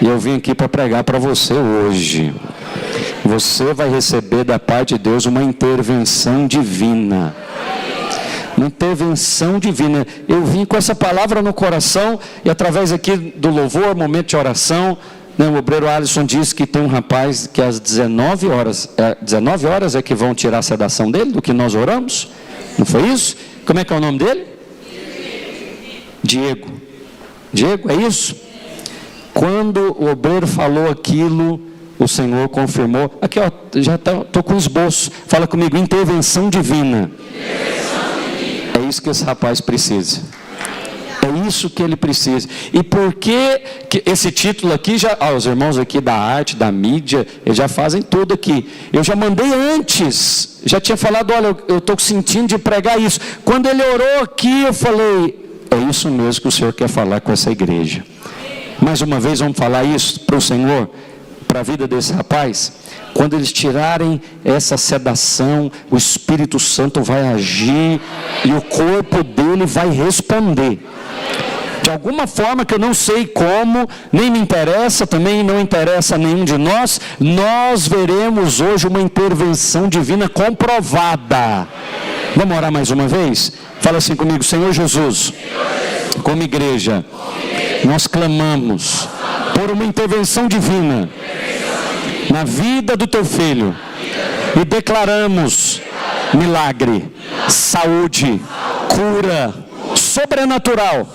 E eu vim aqui para pregar para você hoje. Você vai receber da parte de Deus uma intervenção divina. Uma intervenção divina. Eu vim com essa palavra no coração e através aqui do louvor, momento de oração, o obreiro Alisson disse que tem um rapaz que às 19 horas é que vão tirar a sedação dele, do que nós oramos. Não foi isso? Como é que é o nome dele? Diego. Diego, é isso? Quando o obreiro falou aquilo, o Senhor confirmou. Aqui, ó, já estou com o esboço. Fala comigo, intervenção divina. É isso que esse rapaz precisa. É isso que ele precisa. E por que esse título aqui, os irmãos aqui da arte, da mídia, eles já fazem tudo aqui. Eu já mandei antes, já tinha falado, olha, eu estou sentindo de pregar isso. Quando ele orou aqui, eu falei, é isso mesmo que o Senhor quer falar com essa igreja. Mais uma vez, vamos falar isso para o Senhor, para a vida desse rapaz. Quando eles tirarem essa sedação, o Espírito Santo vai agir e o corpo dele vai responder. De alguma forma que eu não sei como, nem me interessa, também não interessa a nenhum de nós, nós veremos hoje uma intervenção divina comprovada. Vamos orar mais uma vez? Fala assim comigo, Senhor Jesus, como igreja, nós clamamos por uma intervenção divina na vida do teu filho e declaramos milagre, saúde, cura sobrenatural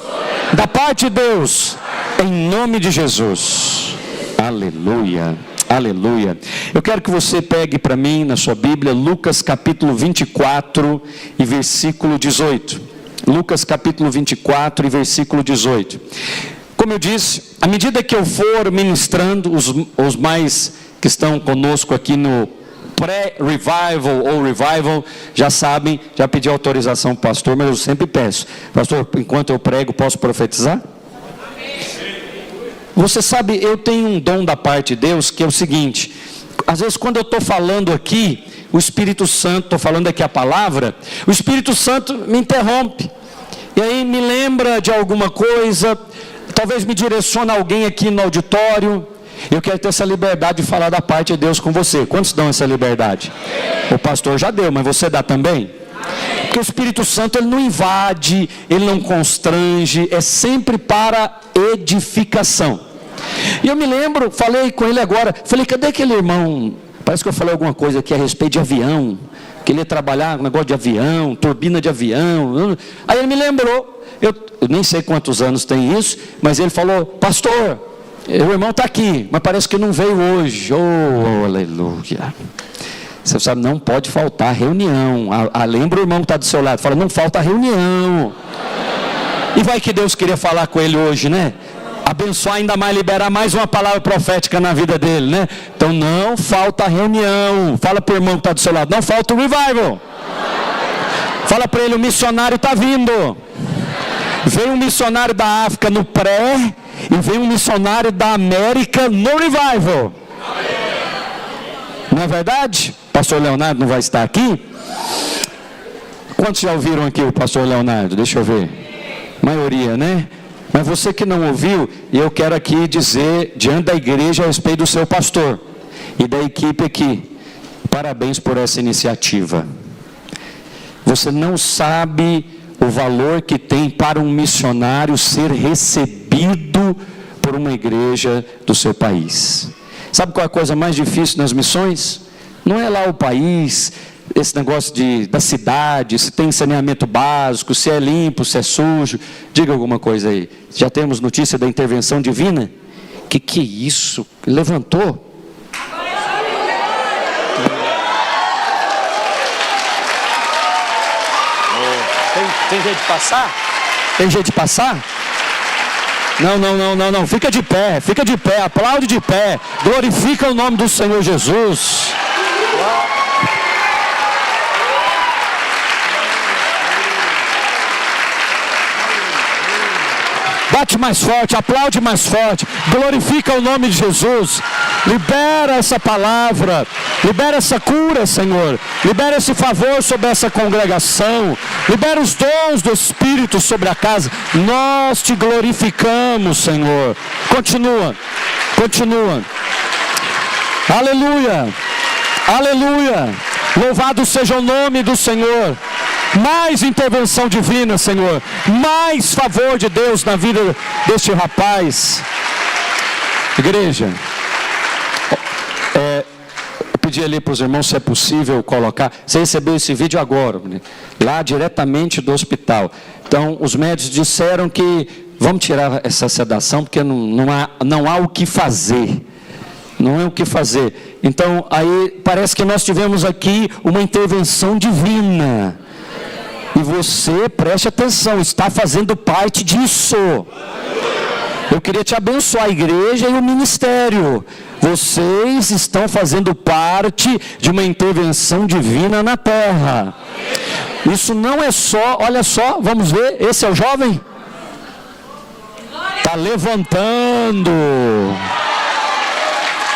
da parte de Deus, em nome de Jesus. Aleluia, aleluia. Eu quero que você pegue para mim na sua Bíblia Lucas capítulo 24 e versículo 18. Lucas capítulo 24 e versículo 18. Como eu disse, à medida que eu for ministrando, os mais que estão conosco aqui no pré-revival ou revival, já sabem, já pedi autorização para o pastor, mas eu sempre peço, pastor, enquanto eu prego, posso profetizar? Você sabe, eu tenho um dom da parte de Deus, que é o seguinte, às vezes quando eu estou falando aqui, o Espírito Santo, estou falando aqui a palavra, o Espírito Santo me interrompe, e aí me lembra de alguma coisa, talvez me direcione alguém aqui no auditório. Eu quero ter essa liberdade de falar da parte de Deus com você. Quantos dão essa liberdade? O pastor já deu, mas você dá também? Porque o Espírito Santo, ele não invade, ele não constrange, é sempre para edificação. E eu me lembro, falei com ele agora, falei, cadê aquele irmão? Parece que eu falei alguma coisa aqui a respeito de avião, que ele ia trabalhar com negócio de avião, turbina de avião. Aí ele me lembrou, eu nem sei quantos anos tem isso, mas ele falou, pastor, o irmão está aqui, mas parece que não veio hoje. Oh, aleluia. Você sabe, não pode faltar reunião. Lembra o irmão que está do seu lado, fala, não falta reunião. E vai que Deus queria falar com ele hoje, né? Abençoar ainda mais, liberar mais uma palavra profética na vida dele, né? Então não falta reunião. Fala para o irmão que está do seu lado, não falta o revival. Fala para ele, o missionário está vindo. Veio um missionário da África no pré, e veio um missionário da América no revival. Não é verdade? Pastor Leonardo não vai estar aqui? Quantos já ouviram aqui o pastor Leonardo? Deixa eu ver. Maioria, né? Mas você que não ouviu, eu quero aqui dizer diante da igreja a respeito do seu pastor e da equipe aqui, parabéns por essa iniciativa. Você não sabe o valor que tem para um missionário ser recebido por uma igreja do seu país. Sabe qual é a coisa mais difícil nas missões? Não é lá o país, esse negócio da cidade, se tem saneamento básico, se é limpo, se é sujo. Diga alguma coisa aí. Já temos notícia da intervenção divina? Que é isso? Levantou? Tem jeito de passar? Tem jeito de passar? Não. Fica de pé, aplaude de pé. Glorifica o nome do Senhor Jesus. Bate mais forte, aplaude mais forte. Glorifica o nome de Jesus. Libera essa palavra. Libera essa cura, Senhor. Libera esse favor sobre essa congregação. Libera os dons do Espírito sobre a casa. Nós te glorificamos, Senhor. Continua. Continua. Aleluia. Aleluia. Louvado seja o nome do Senhor. Mais intervenção divina, Senhor. Mais favor de Deus na vida deste rapaz. Igreja, eu pedi ali para os irmãos se é possível colocar. Você recebeu esse vídeo agora, lá diretamente do hospital. Então os médicos disseram que vamos tirar essa sedação porque não há o que fazer. Não é o que fazer. Então aí parece que nós tivemos aqui uma intervenção divina. E você, preste atenção, está fazendo parte disso. Eu queria te abençoar, a igreja e o ministério. Vocês estão fazendo parte de uma intervenção divina na terra. Isso não é só, olha só, vamos ver, esse é o jovem? Está levantando.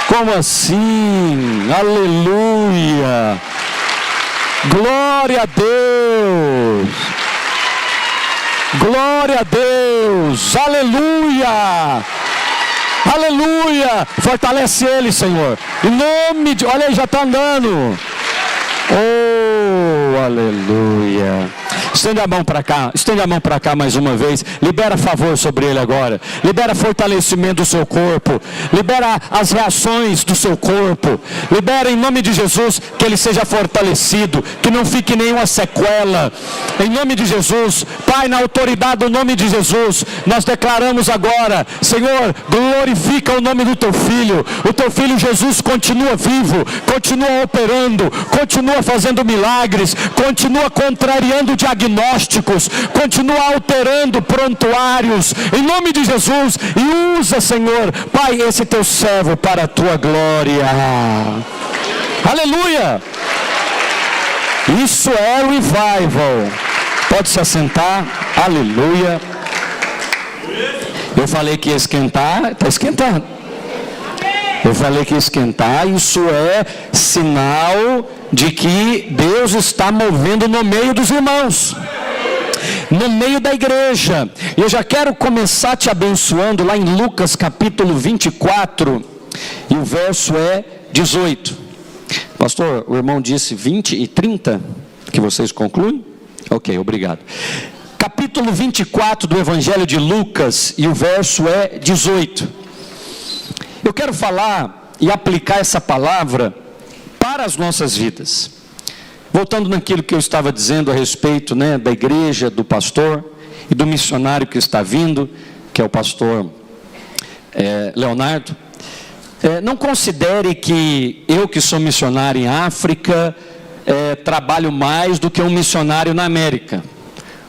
Como assim? Aleluia. Glória a Deus. Glória a Deus. Aleluia. Aleluia. Fortalece ele, Senhor. Em nome de... Olha aí, já está andando. Oh, aleluia. Estende a mão para cá, estende a mão para cá mais uma vez. Libera favor sobre ele agora. Libera fortalecimento do seu corpo. Libera as reações do seu corpo. Libera em nome de Jesus que ele seja fortalecido, que não fique nenhuma sequela. Em nome de Jesus, Pai, na autoridade do nome de Jesus, nós declaramos agora, Senhor, glorifica o nome do teu filho. O teu filho Jesus continua vivo, continua operando, continua fazendo milagres, continua contrariando diagnósticos, continua alterando prontuários, em nome de Jesus, e usa, Senhor, Pai, esse teu servo para a tua glória. Aleluia. Isso é revival. Pode se assentar. Aleluia. Eu falei que ia esquentar, está esquentando. Eu falei que ia esquentar. Isso é sinal de que Deus está movendo no meio dos irmãos, no meio da igreja. E eu já quero começar te abençoando lá em Lucas capítulo 24, e o verso é 18. Pastor, o irmão disse 20 e 30, que vocês concluem? Ok, obrigado. Capítulo 24 do Evangelho de Lucas, e o verso é 18. Eu quero falar e aplicar essa palavra para as nossas vidas. Voltando naquilo que eu estava dizendo a respeito, da igreja, do pastor e do missionário que está vindo, que é o pastor Leonardo. Não considere que eu, que sou missionário em África, trabalho mais do que um missionário na América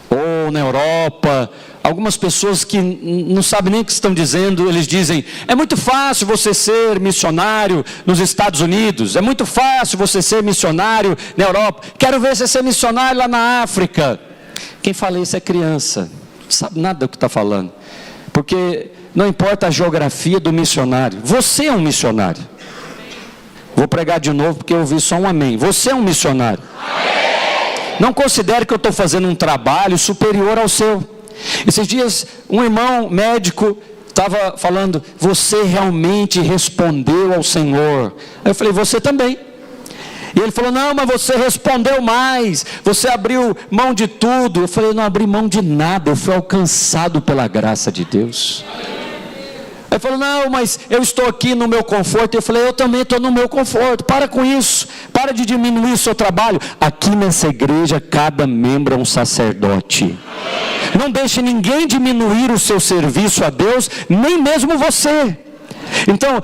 ou na Europa. Algumas pessoas que não sabem nem o que estão dizendo, eles dizem: é muito fácil você ser missionário nos Estados Unidos, é muito fácil você ser missionário na Europa, quero ver você ser missionário lá na África. Quem fala isso é criança, não sabe nada do que está falando, porque não importa a geografia do missionário, você é um missionário. Vou pregar de novo porque eu ouvi só um amém. Você é um missionário. Não considere que eu estou fazendo um trabalho superior ao seu. Esses dias um irmão médico estava falando: você realmente respondeu ao Senhor. Aí eu falei: você também. E ele falou: não, mas você respondeu mais, você abriu mão de tudo. Eu falei: eu não abri mão de nada, eu fui alcançado pela graça de Deus. Aí ele falou: não, mas eu estou aqui no meu conforto. Eu falei: eu também estou no meu conforto. Para com isso, para de diminuir o seu trabalho. Aqui nessa igreja cada membro é um sacerdote. Não deixe ninguém diminuir o seu serviço a Deus, nem mesmo você. Então,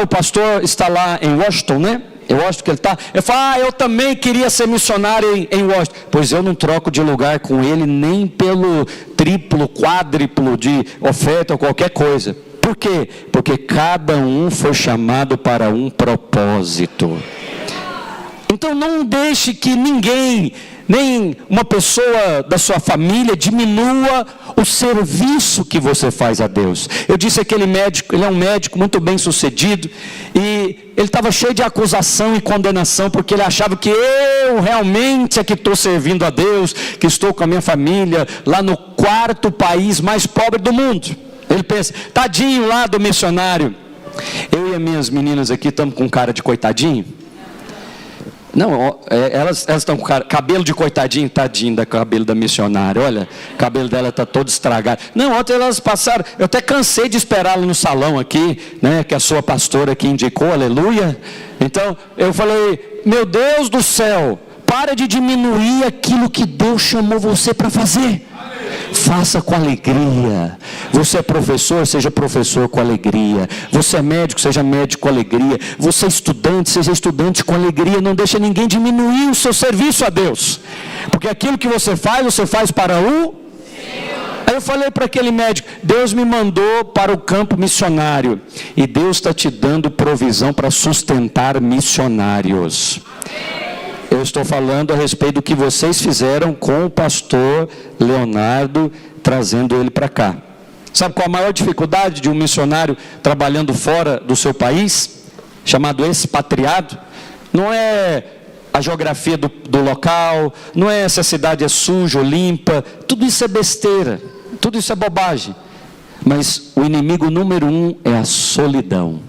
o pastor está lá em Washington, Eu acho que ele está. Eu falo: eu também queria ser missionário em Washington. Pois eu não troco de lugar com ele, nem pelo triplo, quádruplo de oferta ou qualquer coisa. Por quê? Porque cada um foi chamado para um propósito. Então não deixe que ninguém, nem uma pessoa da sua família, diminua o serviço que você faz a Deus. Eu disse: aquele médico, ele é um médico muito bem sucedido, e ele estava cheio de acusação e condenação, porque ele achava que eu realmente é que estou servindo a Deus, que estou com a minha família lá no 4º país mais pobre do mundo. Ele pensa: tadinho lá do missionário, Eu e as minhas meninas aqui estamos com cara de coitadinho. Não, elas estão com cabelo de coitadinho, tadinho da cabelo da missionária. Olha, o cabelo dela está todo estragado. Não, ontem elas passaram, eu até cansei de esperá-la no salão aqui, né, que a sua pastora aqui indicou, aleluia. Então, eu falei, meu Deus do céu, para de diminuir aquilo que Deus chamou você para fazer. Faça com alegria. Você é professor, seja professor com alegria. Você é médico, seja médico com alegria. Você é estudante, seja estudante com alegria. Não deixe ninguém diminuir o seu serviço a Deus, porque aquilo que você faz para o... Aí eu falei para aquele médico, Deus me mandou para o campo missionário, e Deus está te dando provisão para sustentar missionários. Eu estou falando a respeito do que vocês fizeram com o pastor Leonardo, trazendo ele para cá. Sabe qual a maior dificuldade de um missionário trabalhando fora do seu país, chamado expatriado? Não é a geografia do local, não é se a cidade é suja ou limpa, tudo isso é besteira, tudo isso é bobagem. Mas o inimigo número 1 é a solidão.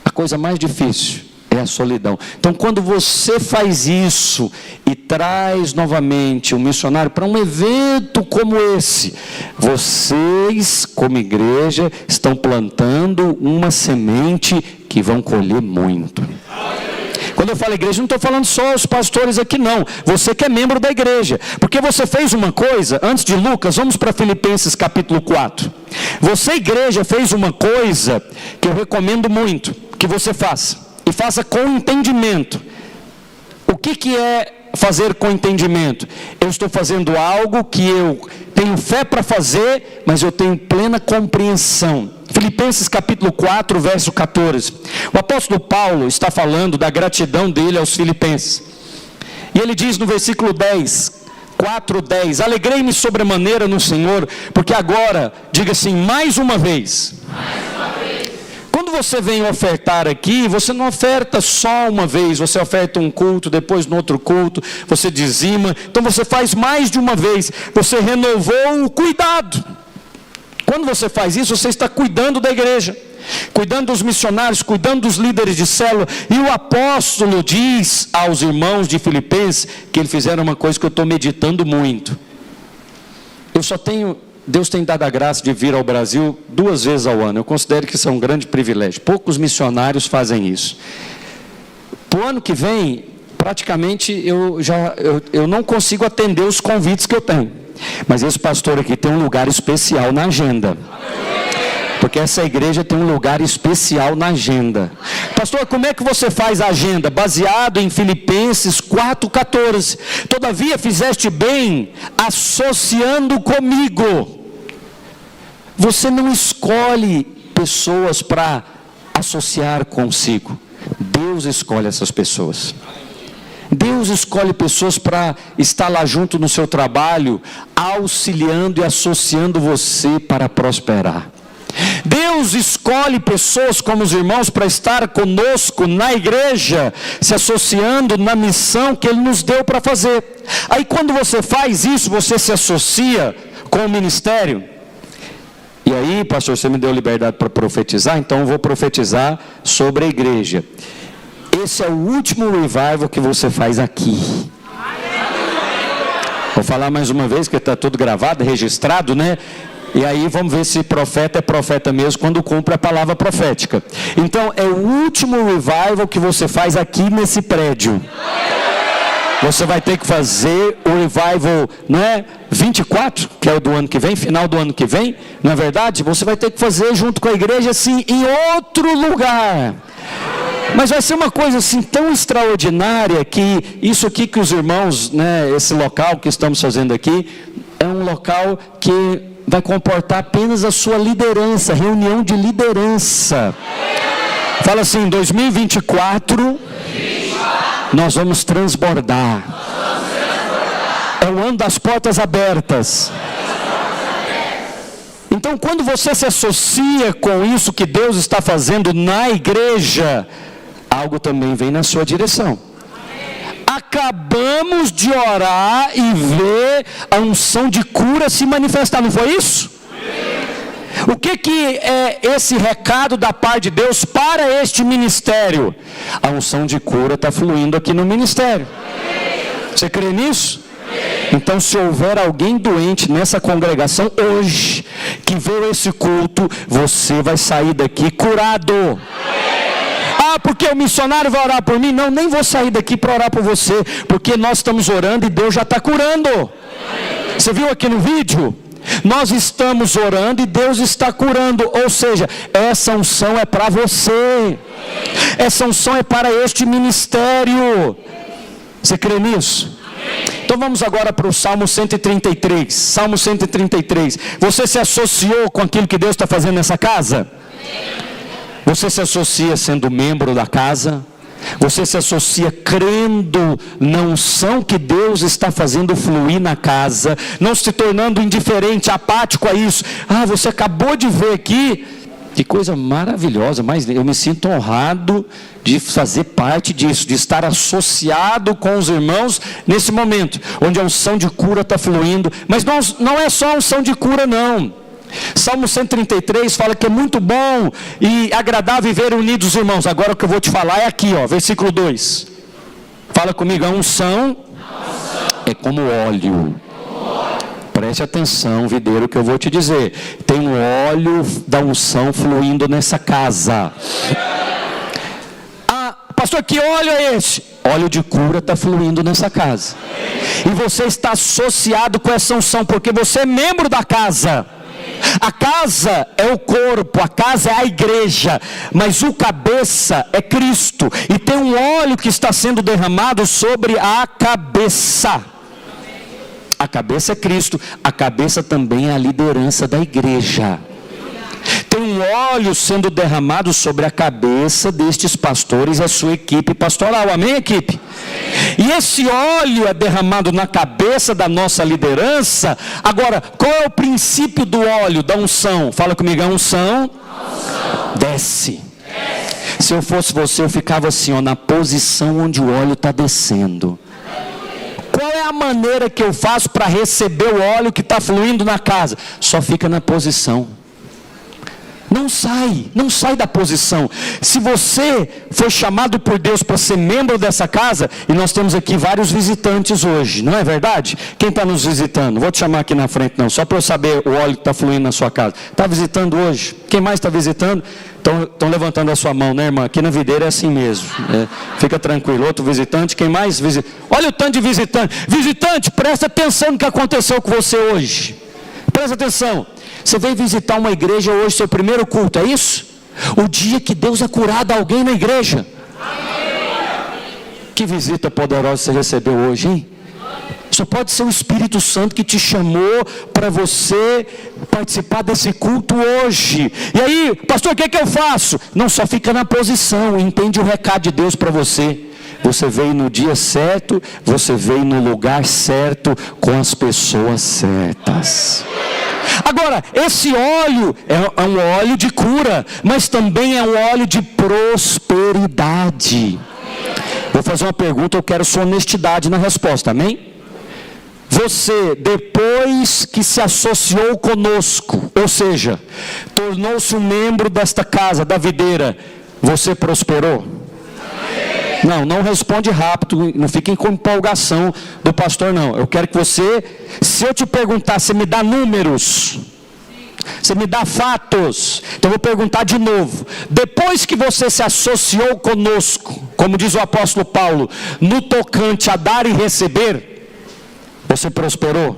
A coisa mais difícil é a solidão. Então, quando você faz isso e traz novamente um missionário para um evento como esse, vocês, como igreja, estão plantando uma semente que vão colher muito. Quando eu falo igreja, não estou falando só os pastores aqui não, você que é membro da igreja, porque você fez uma coisa, antes de Lucas, vamos para Filipenses capítulo 4, você igreja fez uma coisa que eu recomendo muito, que você faça, e faça com entendimento. O que é fazer com entendimento? Eu estou fazendo algo que eu tenho fé para fazer, mas eu tenho plena compreensão. Filipenses capítulo 4, verso 14. O apóstolo Paulo está falando da gratidão dele aos filipenses. E ele diz no versículo 10, 4:10, alegrei-me sobremaneira no Senhor, porque agora, diga assim, mais uma vez. Quando você vem ofertar aqui, você não oferta só uma vez, você oferta um culto, depois no outro culto, você dizima, então você faz mais de uma vez, você renovou o cuidado. Quando você faz isso, você está cuidando da igreja, cuidando dos missionários, cuidando dos líderes de célula, e o apóstolo diz aos irmãos de Filipenses, que eles fizeram uma coisa que eu estou meditando muito. Deus tem dado a graça de vir ao Brasil 2 vezes ao ano. Eu considero que isso é um grande privilégio. Poucos missionários fazem isso. Para o ano que vem, praticamente eu não consigo atender os convites que eu tenho. Mas esse pastor aqui tem um lugar especial na agenda. Porque essa igreja tem um lugar especial na agenda. Pastor, como é que você faz a agenda? Baseado em Filipenses 4:14. Todavia fizeste bem associando comigo. Você não escolhe pessoas para associar consigo. Deus escolhe essas pessoas. Deus escolhe pessoas para estar lá junto no seu trabalho, auxiliando e associando você para prosperar. Deus escolhe pessoas como os irmãos para estar conosco na igreja, se associando na missão que Ele nos deu para fazer. Aí quando você faz isso, você se associa com o ministério. E aí, pastor, você me deu liberdade para profetizar, então eu vou profetizar sobre a igreja. Esse é o último revival que você faz aqui. Vou falar mais uma vez, que está tudo gravado, registrado, né? E aí vamos ver se profeta é profeta mesmo quando cumpre a palavra profética. Então é o último revival que você faz aqui nesse prédio. Você vai ter que fazer o revival, não é? 24, que é o do ano que vem, final do ano que vem, não é verdade? Você vai ter que fazer junto com a igreja assim, em outro lugar. Mas vai ser uma coisa assim tão extraordinária, que isso aqui que os irmãos, né, esse local que estamos fazendo aqui, é um local que vai comportar apenas a sua liderança, reunião de liderança. Fala assim, 2024, nós vamos transbordar. É o ano das portas abertas. Então, quando você se associa com isso que Deus está fazendo na igreja, algo também vem na sua direção. Acabamos de orar e ver a unção de cura se manifestar, não foi isso? O que é esse recado da parte de Deus para este ministério? A unção de cura está fluindo aqui no ministério. Você crê nisso? Então, se houver alguém doente nessa congregação hoje, que veio esse culto, você vai sair daqui curado. Ah, porque o missionário vai orar por mim? Não, nem vou sair daqui para orar por você, porque nós estamos orando e Deus já está curando. Você viu aqui no vídeo? Nós estamos orando e Deus está curando. Ou seja, essa unção é para você. Essa unção é para este ministério. Você crê nisso? Então vamos agora para o Salmo 133. Salmo 133. Você se associou com aquilo que Deus está fazendo nessa casa? Você se associa sendo membro da casa? Você se associa crendo na unção que Deus está fazendo fluir na casa, não se tornando indiferente, apático a isso? Ah, você acabou de ver aqui, que coisa maravilhosa, mas eu me sinto honrado de fazer parte disso, de estar associado com os irmãos nesse momento, onde a unção de cura está fluindo. Mas não é só a unção de cura, não. Salmo 133 fala que é muito bom e agradável viver unidos, irmãos. Agora o que eu vou te falar é aqui, ó, versículo 2. Fala comigo, a unção é como óleo. Preste atenção, videiro, que eu vou te dizer. Tem um óleo da unção fluindo nessa casa. Ah, pastor, que óleo é esse? Óleo de cura está fluindo nessa casa. E você está associado com essa unção, porque você é membro da casa. A casa é o corpo, a casa é a igreja, mas o cabeça é Cristo. E tem um óleo que está sendo derramado sobre a cabeça. A cabeça é Cristo, a cabeça também é a liderança da igreja. Tem um óleo sendo derramado sobre a cabeça destes pastores e a sua equipe pastoral. Amém, equipe? E esse óleo é derramado na cabeça da nossa liderança. Agora, qual é o princípio do óleo, da unção? Fala comigo, a unção desce. Se eu fosse você, eu ficava assim, ó, na posição onde o óleo está descendo. Qual é a maneira que eu faço para receber o óleo que está fluindo na casa? Só fica na posição. Não sai da posição. Se você foi chamado por Deus para ser membro dessa casa, e nós temos aqui vários visitantes hoje, não é verdade? Quem está nos visitando? Não vou te chamar aqui na frente não, só para eu saber o óleo que está fluindo na sua casa. Está visitando hoje? Quem mais está visitando? Estão levantando a sua mão, né, irmã? Aqui na videira é assim mesmo. Fica tranquilo. Outro visitante, quem mais visita? Olha o tanto de visitante. Visitante, presta atenção no que aconteceu com você hoje. Presta atenção. Você veio visitar uma igreja hoje, seu primeiro culto, é isso? O dia que Deus é curado alguém na igreja. Que visita poderosa você recebeu hoje, hein? Só pode ser o Espírito Santo que te chamou para você participar desse culto hoje. E aí, pastor, o que é que eu faço? Não, só fica na posição, entende o recado de Deus para você. Você veio no dia certo, você veio no lugar certo, com as pessoas certas. Agora, esse óleo é um óleo de cura, mas também é um óleo de prosperidade. Vou fazer uma pergunta, eu quero sua honestidade na resposta, amém? Você, depois que se associou conosco, ou seja, tornou-se um membro desta casa, da videira, você prosperou? Não responde rápido, não fiquem com empolgação do pastor não. Eu quero que você, se eu te perguntar, você me dá números, você me dá fatos. Então eu vou perguntar de novo. Depois que você se associou conosco, como diz o apóstolo Paulo, no tocante a dar e receber, você prosperou?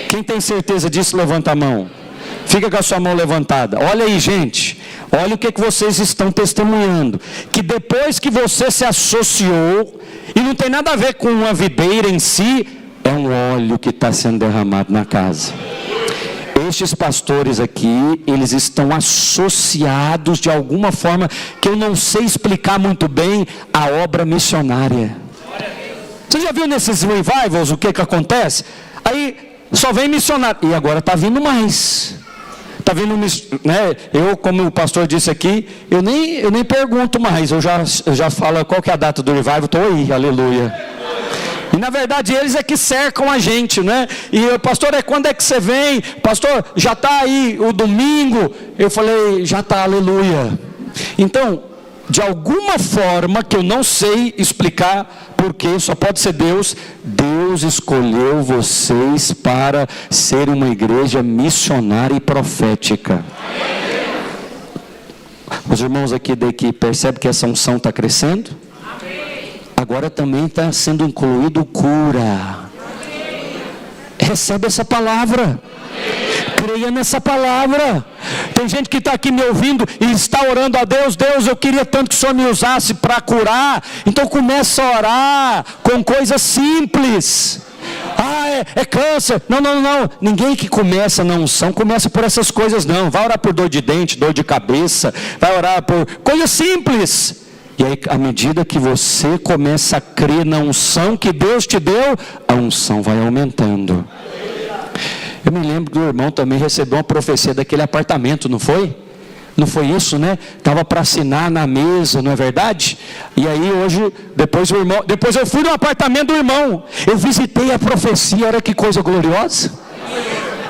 Quem tem certeza disso, levanta a mão. Fica com a sua mão levantada. Olha aí, gente. Olha o que vocês estão testemunhando. Que depois que você se associou, e não tem nada a ver com uma videira em si, é um óleo que está sendo derramado na casa. Estes pastores aqui, eles estão associados de alguma forma, que eu não sei explicar muito bem, à obra missionária. Você já viu nesses revivals o que acontece? Aí só vem missionário, e agora está vindo mais. Está vindo, né? Eu, como o pastor disse aqui, eu nem pergunto mais, eu já falo qual que é a data do revival, estou aí, aleluia. E na verdade eles é que cercam a gente, né? E pastor, quando é que você vem? Pastor, já está aí o domingo? Eu falei, já está, aleluia. Então, de alguma forma que eu não sei explicar, porque só pode ser Deus, Deus escolheu vocês para ser uma igreja missionária e profética. Os irmãos aqui da equipe percebem que essa unção está crescendo? Agora também está sendo incluído cura. Recebe essa palavra. Creia nessa palavra. Tem gente que está aqui me ouvindo e está orando a Deus. Deus, eu queria tanto que o Senhor me usasse para curar. Então começa a orar com coisas simples. É câncer. Não. Ninguém que começa na unção começa por essas coisas, não. Vai orar por dor de dente, dor de cabeça. Vai orar por coisas simples. E aí, à medida que você começa a crer na unção que Deus te deu, a unção vai aumentando. Eu me lembro que o irmão também recebeu uma profecia daquele apartamento, não foi? Não foi isso, né? Estava para assinar na mesa, não é verdade? E aí hoje, depois eu fui no apartamento do irmão, eu visitei a profecia, olha que coisa gloriosa.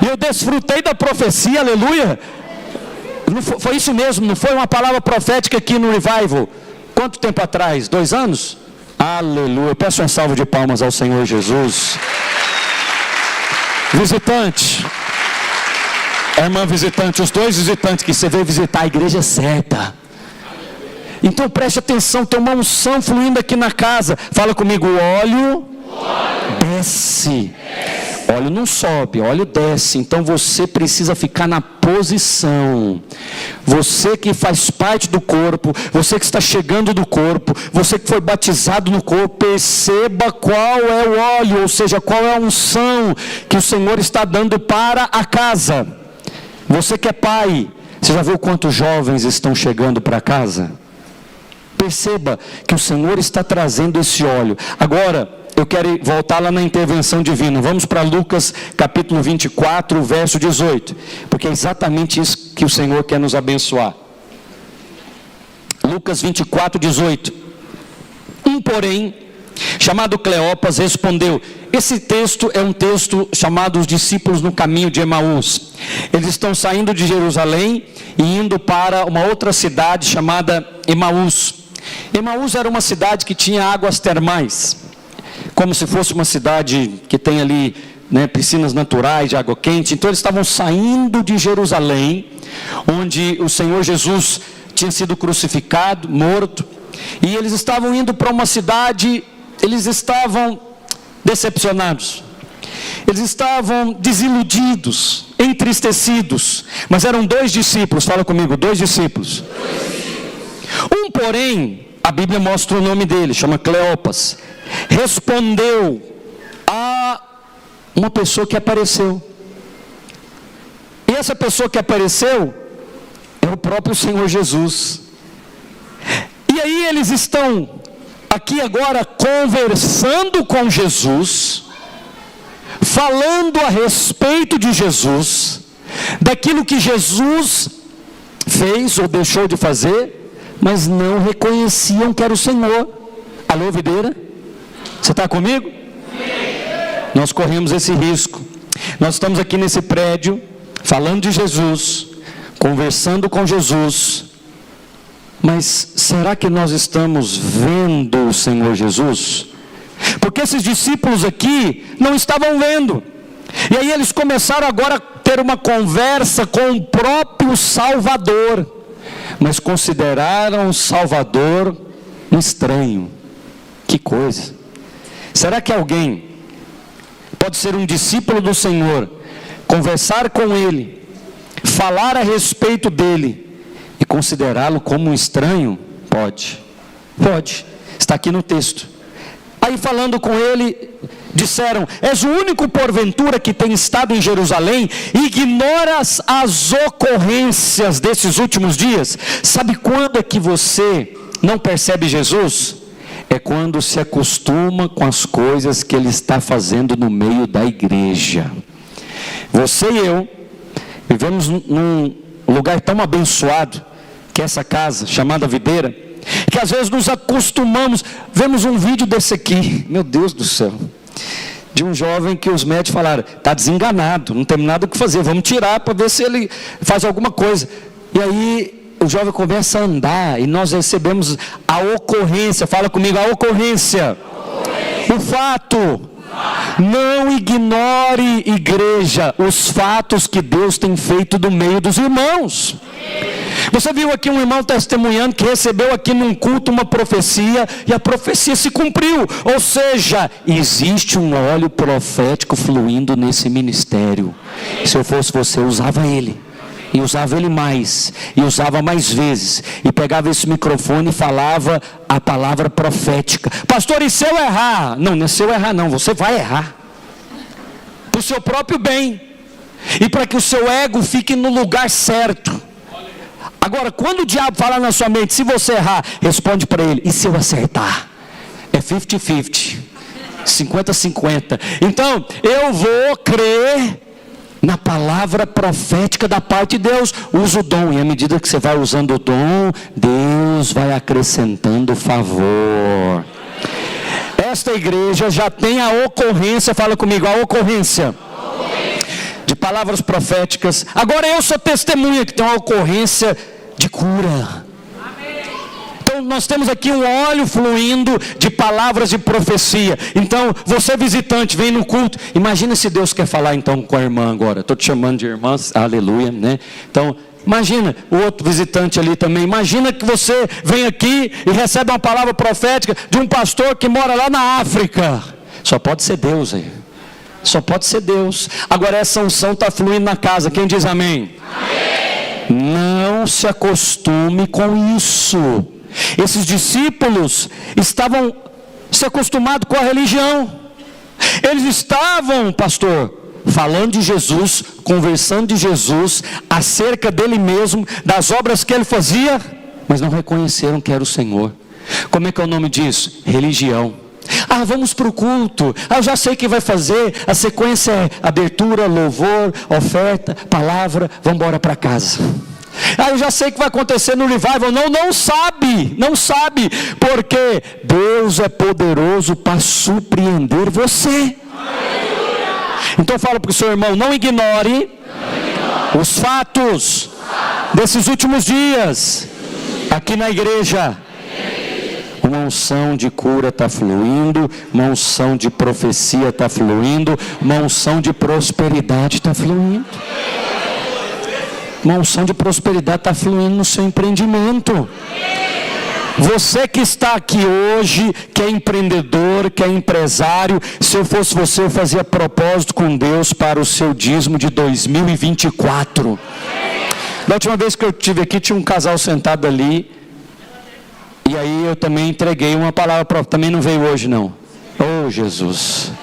E eu desfrutei da profecia, aleluia. Não foi isso mesmo, não foi uma palavra profética aqui no Revival? Quanto tempo atrás? 2 anos? Aleluia. Peço uma salva de palmas ao Senhor Jesus. Visitante, a irmã visitante, os 2 visitantes que você veio visitar a igreja certa. Então preste atenção, tem uma unção fluindo aqui na casa. Fala comigo, óleo desce. Óleo não sobe, óleo desce. Então você precisa ficar na posição. Você que faz parte do corpo, você que está chegando do corpo, você que foi batizado no corpo, perceba qual é o óleo, ou seja, qual é a unção que o Senhor está dando para a casa. Você que é pai, você já viu quantos jovens estão chegando para casa? Perceba que o Senhor está trazendo esse óleo. Agora, eu quero voltar lá na intervenção divina. Vamos para Lucas capítulo 24, verso 18. Porque é exatamente isso que o Senhor quer nos abençoar. Lucas 24, 18. Porém, chamado Cleopas, respondeu. Esse texto é um texto chamado Os Discípulos no Caminho de Emaús. Eles estão saindo de Jerusalém e indo para uma outra cidade chamada Emaús. Emaús era uma cidade que tinha águas termais, como se fosse uma cidade que tem ali, né, piscinas naturais de água quente. Então eles estavam saindo de Jerusalém, onde o Senhor Jesus tinha sido crucificado, morto, e eles estavam indo para uma cidade. Eles estavam decepcionados, eles estavam desiludidos, entristecidos, mas eram 2 discípulos, fala comigo, 2 discípulos. Porém, a Bíblia mostra o nome dele, chama Cleopas, respondeu a uma pessoa que apareceu. E essa pessoa que apareceu é o próprio Senhor Jesus. E aí eles estão aqui agora conversando com Jesus, falando a respeito de Jesus, daquilo que Jesus fez ou deixou de fazer, mas não reconheciam que era o Senhor. Alô, videira? Você está comigo? Nós corremos esse risco. Nós estamos aqui nesse prédio, falando de Jesus, conversando com Jesus, mas será que nós estamos vendo o Senhor Jesus? Porque esses discípulos aqui não estavam vendo. E aí eles começaram agora a ter uma conversa com o próprio Salvador, mas consideraram o Salvador um estranho. Que coisa! Será que alguém pode ser um discípulo do Senhor, conversar com Ele, falar a respeito dEle e considerá-lo como um estranho? Pode, está aqui no texto. Aí falando com ele, disseram: és o único porventura que tem estado em Jerusalém e ignoras as ocorrências desses últimos dias? Sabe quando é que você não percebe Jesus? É quando se acostuma com as coisas que Ele está fazendo no meio da igreja. Você e eu vivemos num lugar tão abençoado, que é essa casa chamada Videira, que às vezes nos acostumamos. Vemos um vídeo desse aqui, meu Deus do céu, de um jovem que os médicos falaram, está desenganado, não tem nada o que fazer, vamos tirar para ver se ele faz alguma coisa. E aí o jovem começa a andar, e nós recebemos a ocorrência, fala comigo, a ocorrência. O fato. Não ignore, igreja, os fatos que Deus tem feito do meio dos irmãos. Você viu aqui um irmão testemunhando que recebeu aqui num culto uma profecia, e a profecia se cumpriu. Ou seja, existe um óleo profético fluindo nesse ministério. Se eu fosse você, eu usava ele. E usava ele mais, e usava mais vezes, e pegava esse microfone e falava a palavra profética. Pastor, e se eu errar? Não, não é se eu errar não, você vai errar, para o seu próprio bem, e para que o seu ego fique no lugar certo. Agora, quando o diabo falar na sua mente, se você errar, responde para ele, e se eu acertar? É 50-50, 50-50. Então, eu vou crer na palavra profética da parte de Deus. Usa o dom, e à medida que você vai usando o dom, Deus vai acrescentando favor. Esta igreja já tem a ocorrência, fala comigo, a ocorrência de palavras proféticas. Agora eu sou testemunha que tem uma ocorrência de cura. Então nós temos aqui um óleo fluindo de palavras de profecia. Então você visitante, vem no culto, imagina se Deus quer falar então com a irmã agora. Estou te chamando de irmã, aleluia, né? Então imagina o outro visitante ali também. Imagina que você vem aqui e recebe uma palavra profética de um pastor que mora lá na África. Só pode ser Deus aí. Só pode ser Deus. Agora essa unção está fluindo na casa. Quem diz amém? Amém. Não se acostume com isso. Esses discípulos estavam se acostumados com a religião. Eles estavam, pastor, falando de Jesus, conversando de Jesus, acerca dele mesmo, das obras que ele fazia, mas não reconheceram que era o Senhor. Como é que é o nome disso? Religião. Ah, vamos para o culto. Ah, eu já sei o que vai fazer. A sequência é abertura, louvor, oferta, palavra, vamos embora para casa. Ah, eu já sei o que vai acontecer no revival. Não sabe, porque Deus é poderoso para surpreender você. Então fala para o seu irmão, não ignore os fatos desses últimos dias. Aqui na igreja, uma unção de cura está fluindo, uma unção de profecia está fluindo, uma unção de prosperidade está fluindo. Uma unção de prosperidade está fluindo no seu empreendimento. Você que está aqui hoje, que é empreendedor, que é empresário, se eu fosse você, eu fazia propósito com Deus para o seu dízimo de 2024. Da última vez que eu estive aqui, tinha um casal sentado ali, e aí eu também entreguei uma palavra para... Também não veio hoje não. Oh Jesus.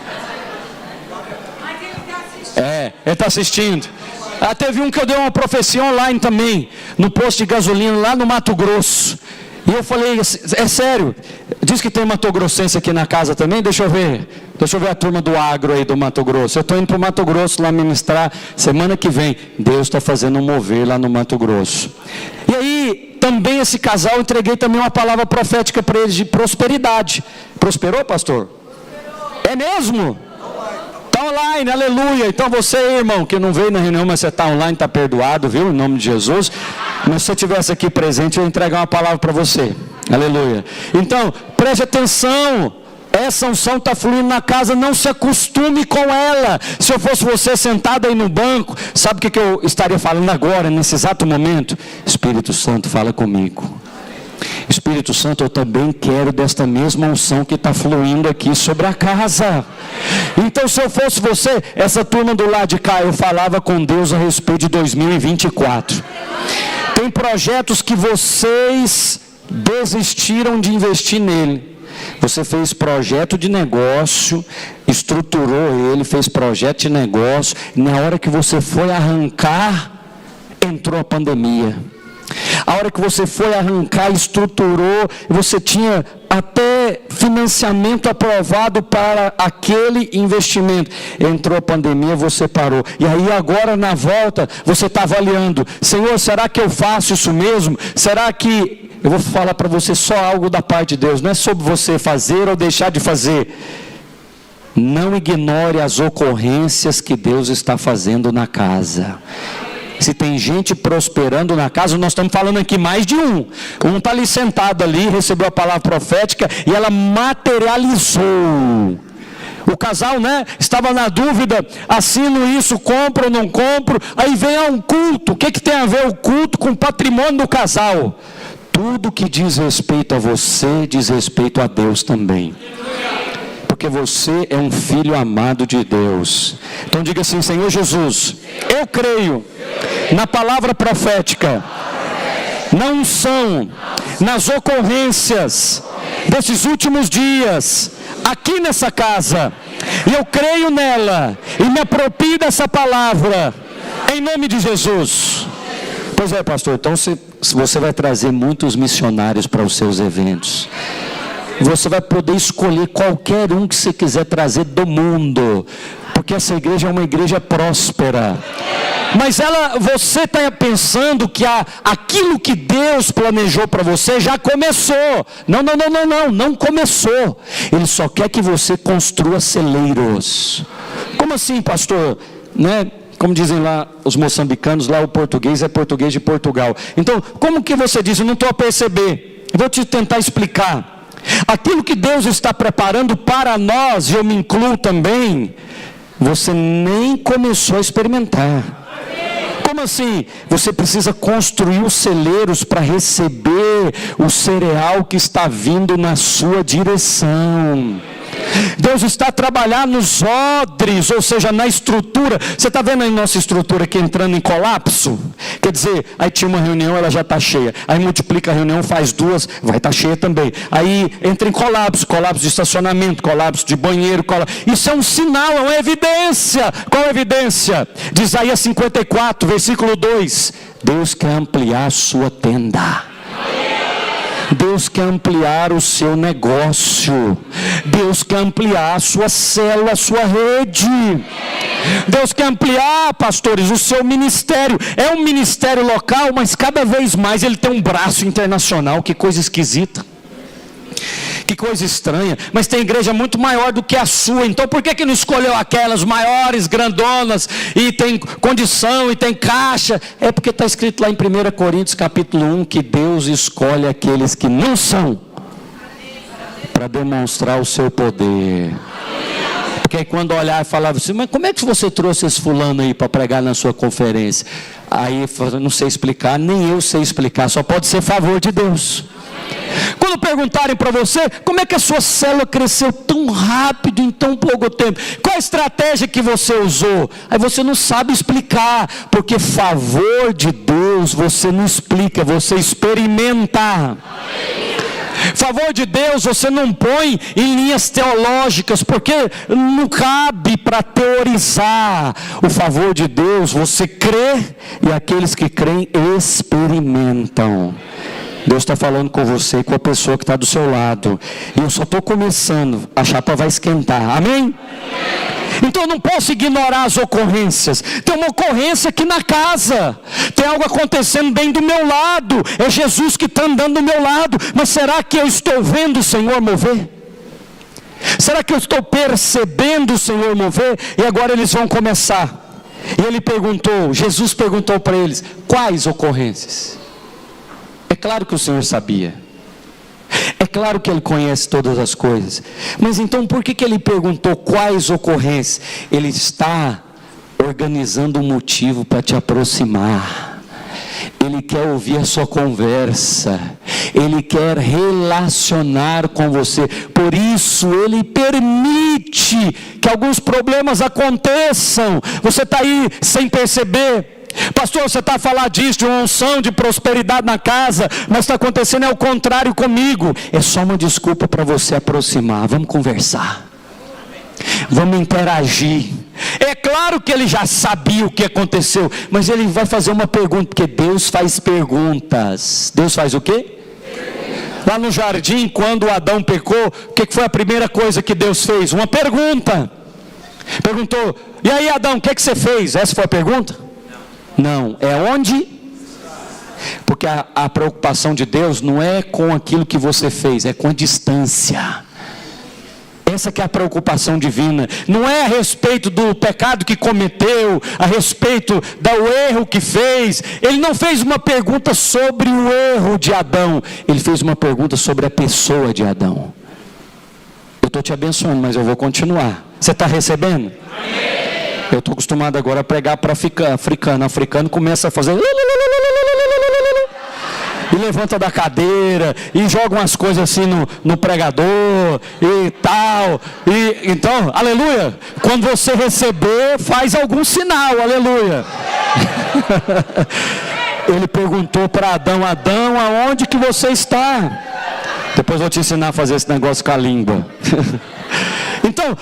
Ele está assistindo. Teve um que eu dei uma profecia online também, no posto de gasolina lá no Mato Grosso. E eu falei, é sério, diz que tem matogrossense aqui na casa também, deixa eu ver a turma do agro aí do Mato Grosso. Eu estou indo para o Mato Grosso lá ministrar semana que vem. Deus está fazendo um mover lá no Mato Grosso. E aí, também esse casal, eu entreguei também uma palavra profética para eles de prosperidade. Prosperou, pastor? Prosperou. É mesmo? Está online, aleluia. Então você, irmão, que não veio na reunião, mas você está online, está perdoado, viu? Em nome de Jesus. Mas se você estivesse aqui presente, eu ia entregar uma palavra para você. Aleluia. Então, preste atenção. Essa unção está fluindo na casa, não se acostume com ela. Se eu fosse você sentado aí no banco, sabe o que eu estaria falando agora, nesse exato momento? Espírito Santo, fala comigo. Espírito Santo, eu também quero desta mesma unção que está fluindo aqui sobre a casa. Então, se eu fosse você, essa turma do lado de cá, eu falava com Deus a respeito de 2024. Tem projetos que vocês desistiram de investir nele. Você fez projeto de negócio, estruturou ele, fez projeto de negócio. Na hora que você foi arrancar, entrou a pandemia. A hora que você foi arrancar, estruturou, você tinha até ter financiamento aprovado para aquele investimento. Entrou a pandemia, você parou. E aí agora na volta, você está avaliando. Senhor, será que eu faço isso mesmo? Será que... Eu vou falar para você só algo da parte de Deus. Não é sobre você fazer ou deixar de fazer. Não ignore as ocorrências que Deus está fazendo na casa. Se tem gente prosperando na casa, nós estamos falando aqui mais de um. Um está ali sentado ali, recebeu a palavra profética e ela materializou. O casal, estava na dúvida, assino isso, compro ou não compro. Aí vem um culto. O que tem a ver o culto com o patrimônio do casal? Tudo que diz respeito a você, diz respeito a Deus também. Porque você é um filho amado de Deus. Então diga assim: Senhor Jesus, eu creio na palavra profética, na unção, nas ocorrências desses últimos dias, aqui nessa casa, e eu creio nela, e me aproprio dessa palavra, em nome de Jesus. Pois é, pastor, então você vai trazer muitos missionários para os seus eventos. Você vai poder escolher qualquer um que você quiser trazer do mundo, porque essa igreja é uma igreja próspera. Mas você está pensando que aquilo que Deus planejou para você já começou. Não começou. Ele só quer que você construa celeiros. Como assim, pastor? Como dizem lá os moçambicanos, lá o português é português de Portugal. Então, como que você diz? Eu não estou a perceber. Eu vou te tentar explicar. Aquilo que Deus está preparando para nós, e eu me incluo também, você nem começou a experimentar. Como assim? Você precisa construir os celeiros para receber o cereal que está vindo na sua direção. Deus está trabalhando nos odres, ou seja, na estrutura. Você está vendo aí nossa estrutura aqui entrando em colapso? Quer dizer, aí tinha uma reunião, ela já está cheia. Aí multiplica a reunião, faz duas, vai estar cheia também. Aí entra em colapso de estacionamento, colapso de banheiro. Isso é um sinal, é uma evidência. Qual a evidência? De Isaías 54, versículo 2. Deus quer ampliar a sua tenda. Deus quer ampliar o seu negócio. Deus quer ampliar a sua célula, a sua rede. Deus quer ampliar, pastores, o seu ministério. É um ministério local, mas cada vez mais ele tem um braço internacional. Que coisa esquisita. Que coisa estranha. Mas tem igreja muito maior do que a sua. Então por que não escolheu aquelas maiores, grandonas, e tem condição, e tem caixa? É porque está escrito lá em 1 Coríntios capítulo 1 que Deus escolhe aqueles que não são, para demonstrar o seu poder. Porque aí quando olhar e falava assim: mas como é que você trouxe esse fulano aí para pregar na sua conferência? Aí eu não sei explicar, nem eu sei explicar, só pode ser favor de Deus. Quando perguntarem para você como é que a sua célula cresceu tão rápido em tão pouco tempo, qual a estratégia que você usou? Aí você não sabe explicar, porque favor de Deus você não explica, você experimenta. Favor de Deus você não põe em linhas teológicas, porque não cabe para teorizar. O favor de Deus você crê, e aqueles que creem experimentam. Deus está falando com você e com a pessoa que está do seu lado. E eu só estou começando, a chapa vai esquentar. Amém? Então eu não posso ignorar as ocorrências. Tem uma ocorrência aqui na casa. Tem algo acontecendo bem do meu lado. É Jesus que está andando do meu lado. Mas será que eu estou vendo o Senhor mover? Será que eu estou percebendo o Senhor mover? E agora eles vão começar. E ele perguntou, Jesus perguntou para eles: quais ocorrências? É claro que o Senhor sabia. É claro que Ele conhece todas as coisas. Mas então por que Ele perguntou quais ocorrências? Ele está organizando um motivo para te aproximar. Ele quer ouvir a sua conversa. Ele quer relacionar com você. Por isso Ele permite que alguns problemas aconteçam. Você está aí sem perceber. Pastor, você está a falar disso, de uma unção, de prosperidade na casa, mas está acontecendo é o contrário comigo. É só uma desculpa para você aproximar. Vamos conversar, vamos interagir. É claro que ele já sabia o que aconteceu, mas ele vai fazer uma pergunta, porque Deus faz perguntas. Deus faz o quê? Lá no jardim, quando Adão pecou, o que foi a primeira coisa que Deus fez? Uma pergunta. Perguntou: e aí, Adão, o que você fez? Essa foi a pergunta? Não. É onde? Porque a preocupação de Deus não é com aquilo que você fez, é com a distância. Essa que é a preocupação divina. Não é a respeito do pecado que cometeu, a respeito do erro que fez. Ele não fez uma pergunta sobre o erro de Adão. Ele fez uma pergunta sobre a pessoa de Adão. Eu estou te abençoando, mas eu vou continuar. Você está recebendo? Amém. Eu estou acostumado agora a pregar para africano. Africano começa a fazer... e levanta da cadeira, e joga umas coisas assim no pregador, e tal, e então, aleluia, quando você receber, faz algum sinal, aleluia. Ele perguntou para Adão: Adão, aonde que você está? Depois eu vou te ensinar a fazer esse negócio com a língua. Então,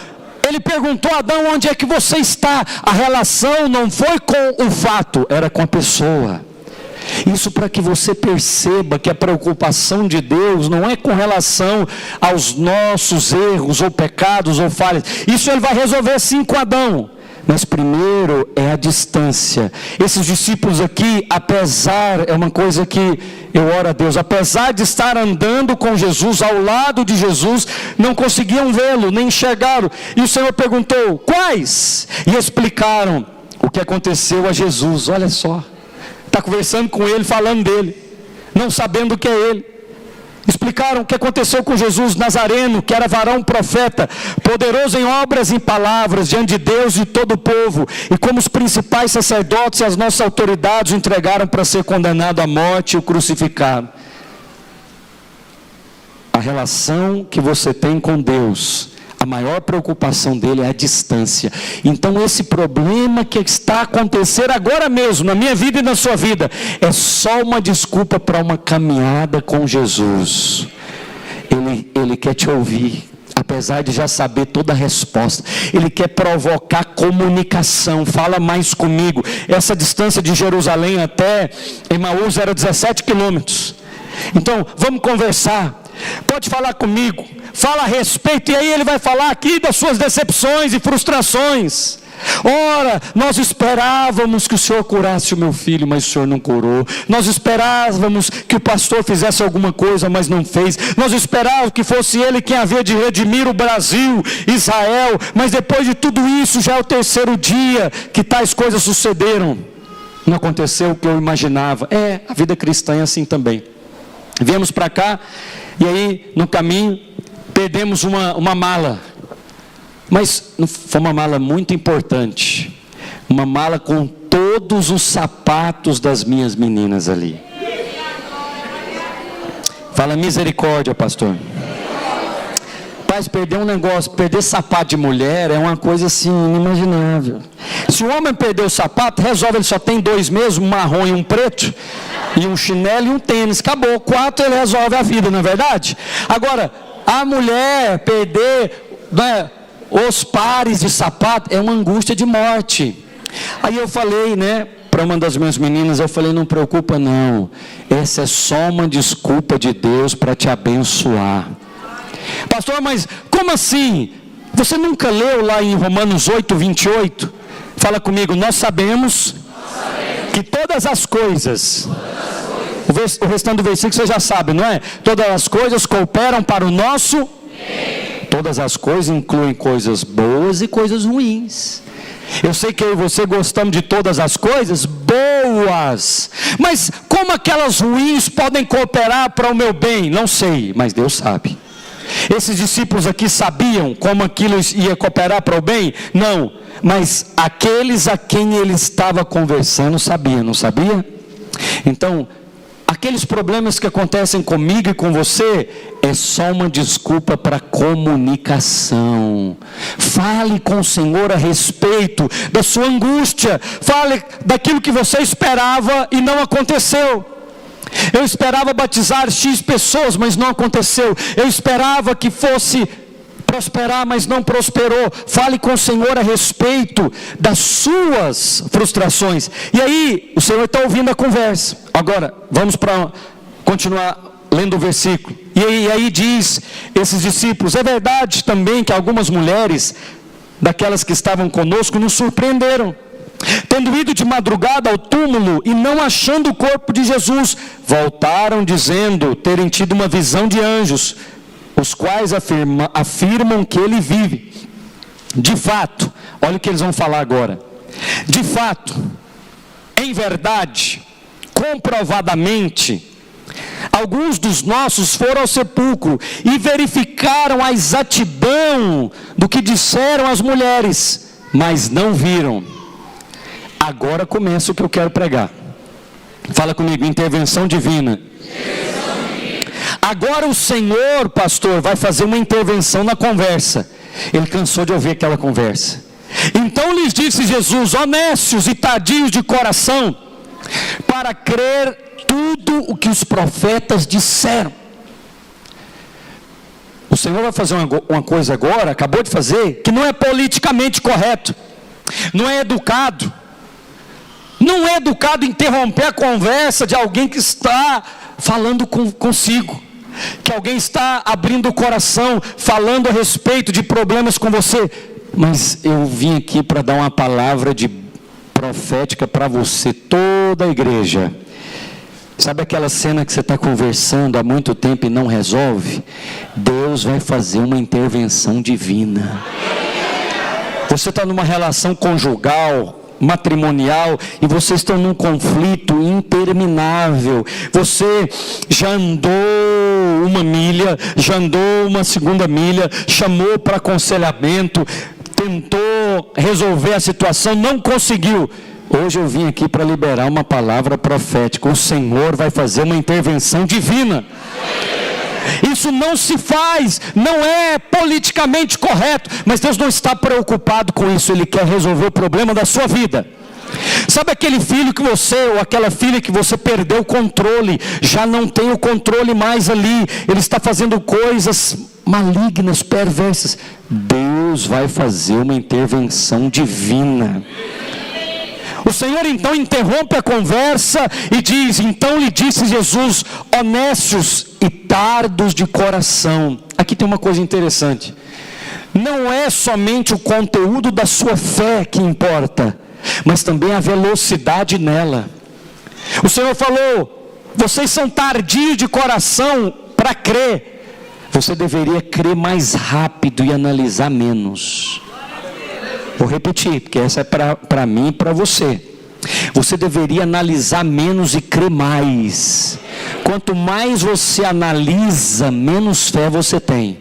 ele perguntou a Adão: onde é que você está? A relação não foi com o fato, era com a pessoa. Isso para que você perceba que a preocupação de Deus não é com relação aos nossos erros ou pecados ou falhas. Isso ele vai resolver sim com Adão. Mas primeiro é a distância. Esses discípulos aqui, apesar, é uma coisa que eu oro a Deus, apesar de estar andando com Jesus, ao lado de Jesus, não conseguiam vê-lo, nem enxergaram. E o Senhor perguntou: quais? E explicaram o que aconteceu a Jesus. Olha só. Está conversando com ele, falando dele, não sabendo o que é ele. Explicaram o que aconteceu com Jesus Nazareno, que era varão profeta, poderoso em obras e em palavras, diante de Deus e todo o povo, e como os principais sacerdotes e as nossas autoridades o entregaram para ser condenado à morte e o crucificaram. A relação que você tem com Deus, a maior preocupação dele é a distância. Então esse problema que está acontecendo agora mesmo, na minha vida e na sua vida, é só uma desculpa para uma caminhada com Jesus. Ele quer te ouvir, apesar de já saber toda a resposta. Ele quer provocar comunicação. Fala mais comigo. Essa distância de Jerusalém até Emaús era 17 quilômetros. Então vamos conversar. Pode falar comigo, fala a respeito, e aí ele vai falar aqui das suas decepções e frustrações. Ora, nós esperávamos que o Senhor curasse o meu filho, mas o Senhor não curou. Nós esperávamos que o pastor fizesse alguma coisa, mas não fez. Nós esperávamos que fosse ele quem havia de redimir o Brasil, Israel, mas depois de tudo isso, já é o terceiro dia que tais coisas sucederam. Não aconteceu o que eu imaginava. A vida cristã é assim também. Viemos para cá, e aí no caminho perdemos uma mala, mas foi uma mala muito importante, uma mala com todos os sapatos das minhas meninas ali. Fala misericórdia, pastor. Rapaz, perder um negócio, perder sapato de mulher é uma coisa assim inimaginável. Se o homem perder o sapato, resolve, ele só tem 2 meses, um marrom e um preto, e um chinelo e um tênis, acabou. 4 ele resolve a vida, não é verdade? Agora, a mulher perder, né, os pares de sapato é uma angústia de morte. Aí eu falei, né, para uma das minhas meninas, eu falei: não preocupa não, essa é só uma desculpa de Deus para te abençoar. Pastor, mas como assim? Você nunca leu lá em Romanos 8, 28? Fala comigo: nós sabemos que todas as coisas, o restante do versículo você já sabe, não é? Todas as coisas cooperam para o nosso bem. Todas as coisas incluem coisas boas e coisas ruins. Eu sei que eu e você gostamos de todas as coisas boas, mas como aquelas ruins podem cooperar para o meu bem? Não sei, mas Deus sabe. Esses discípulos aqui sabiam como aquilo ia cooperar para o bem? Não, mas aqueles a quem ele estava conversando sabiam, não sabia? Então, aqueles problemas que acontecem comigo e com você, é só uma desculpa para comunicação. Fale com o Senhor a respeito da sua angústia, fale daquilo que você esperava e não aconteceu. Eu esperava batizar X pessoas, mas não aconteceu. Eu esperava que fosse prosperar, mas não prosperou. Fale com o Senhor a respeito das suas frustrações. E aí, o Senhor está ouvindo a conversa. Agora, vamos para continuar lendo o versículo. E aí diz esses discípulos: é verdade também que algumas mulheres, daquelas que estavam conosco, nos surpreenderam, tendo ido de madrugada ao túmulo e não achando o corpo de Jesus, voltaram dizendo terem tido uma visão de anjos, os quais afirmam que ele vive. De fato, olha o que eles vão falar agora. De fato, em verdade, comprovadamente, alguns dos nossos foram ao sepulcro e verificaram a exatidão do que disseram as mulheres, mas não viram. Agora começa o que eu quero pregar. Fala comigo: intervenção divina. Agora o Senhor, pastor, vai fazer uma intervenção na conversa. Ele cansou de ouvir aquela conversa. Então lhes disse Jesus: honestos e tardios de coração, para crer tudo o que os profetas disseram. O Senhor vai fazer uma coisa agora, acabou de fazer, que não é politicamente correto, não é educado. Não é educado interromper a conversa de alguém que está falando consigo, que alguém está abrindo o coração, falando a respeito de problemas com você. Mas eu vim aqui para dar uma palavra profética para você, toda a igreja. Sabe aquela cena que você está conversando há muito tempo e não resolve? Deus vai fazer uma intervenção divina. Você está numa relação conjugal, matrimonial, e vocês estão num conflito interminável. Você já andou uma milha, já andou uma segunda milha, chamou para aconselhamento, tentou resolver a situação, não conseguiu. Hoje eu vim aqui para liberar uma palavra profética. O Senhor vai fazer uma intervenção divina. Isso não se faz, não é politicamente correto, mas Deus não está preocupado com isso. Ele quer resolver o problema da sua vida. Sabe aquele filho que você, ou aquela filha que você perdeu o controle, já não tem o controle mais ali, ele está fazendo coisas malignas, perversas. Deus vai fazer uma intervenção divina. O Senhor então interrompe a conversa e diz: então lhe disse Jesus, honestos e tardos de coração. Aqui tem uma coisa interessante. Não é somente o conteúdo da sua fé que importa, mas também a velocidade nela. O Senhor falou: vocês são tardios de coração para crer. Você deveria crer mais rápido e analisar menos. Vou repetir, porque essa é para mim e para você. Você deveria analisar menos e crer mais. Quanto mais você analisa, menos fé você tem.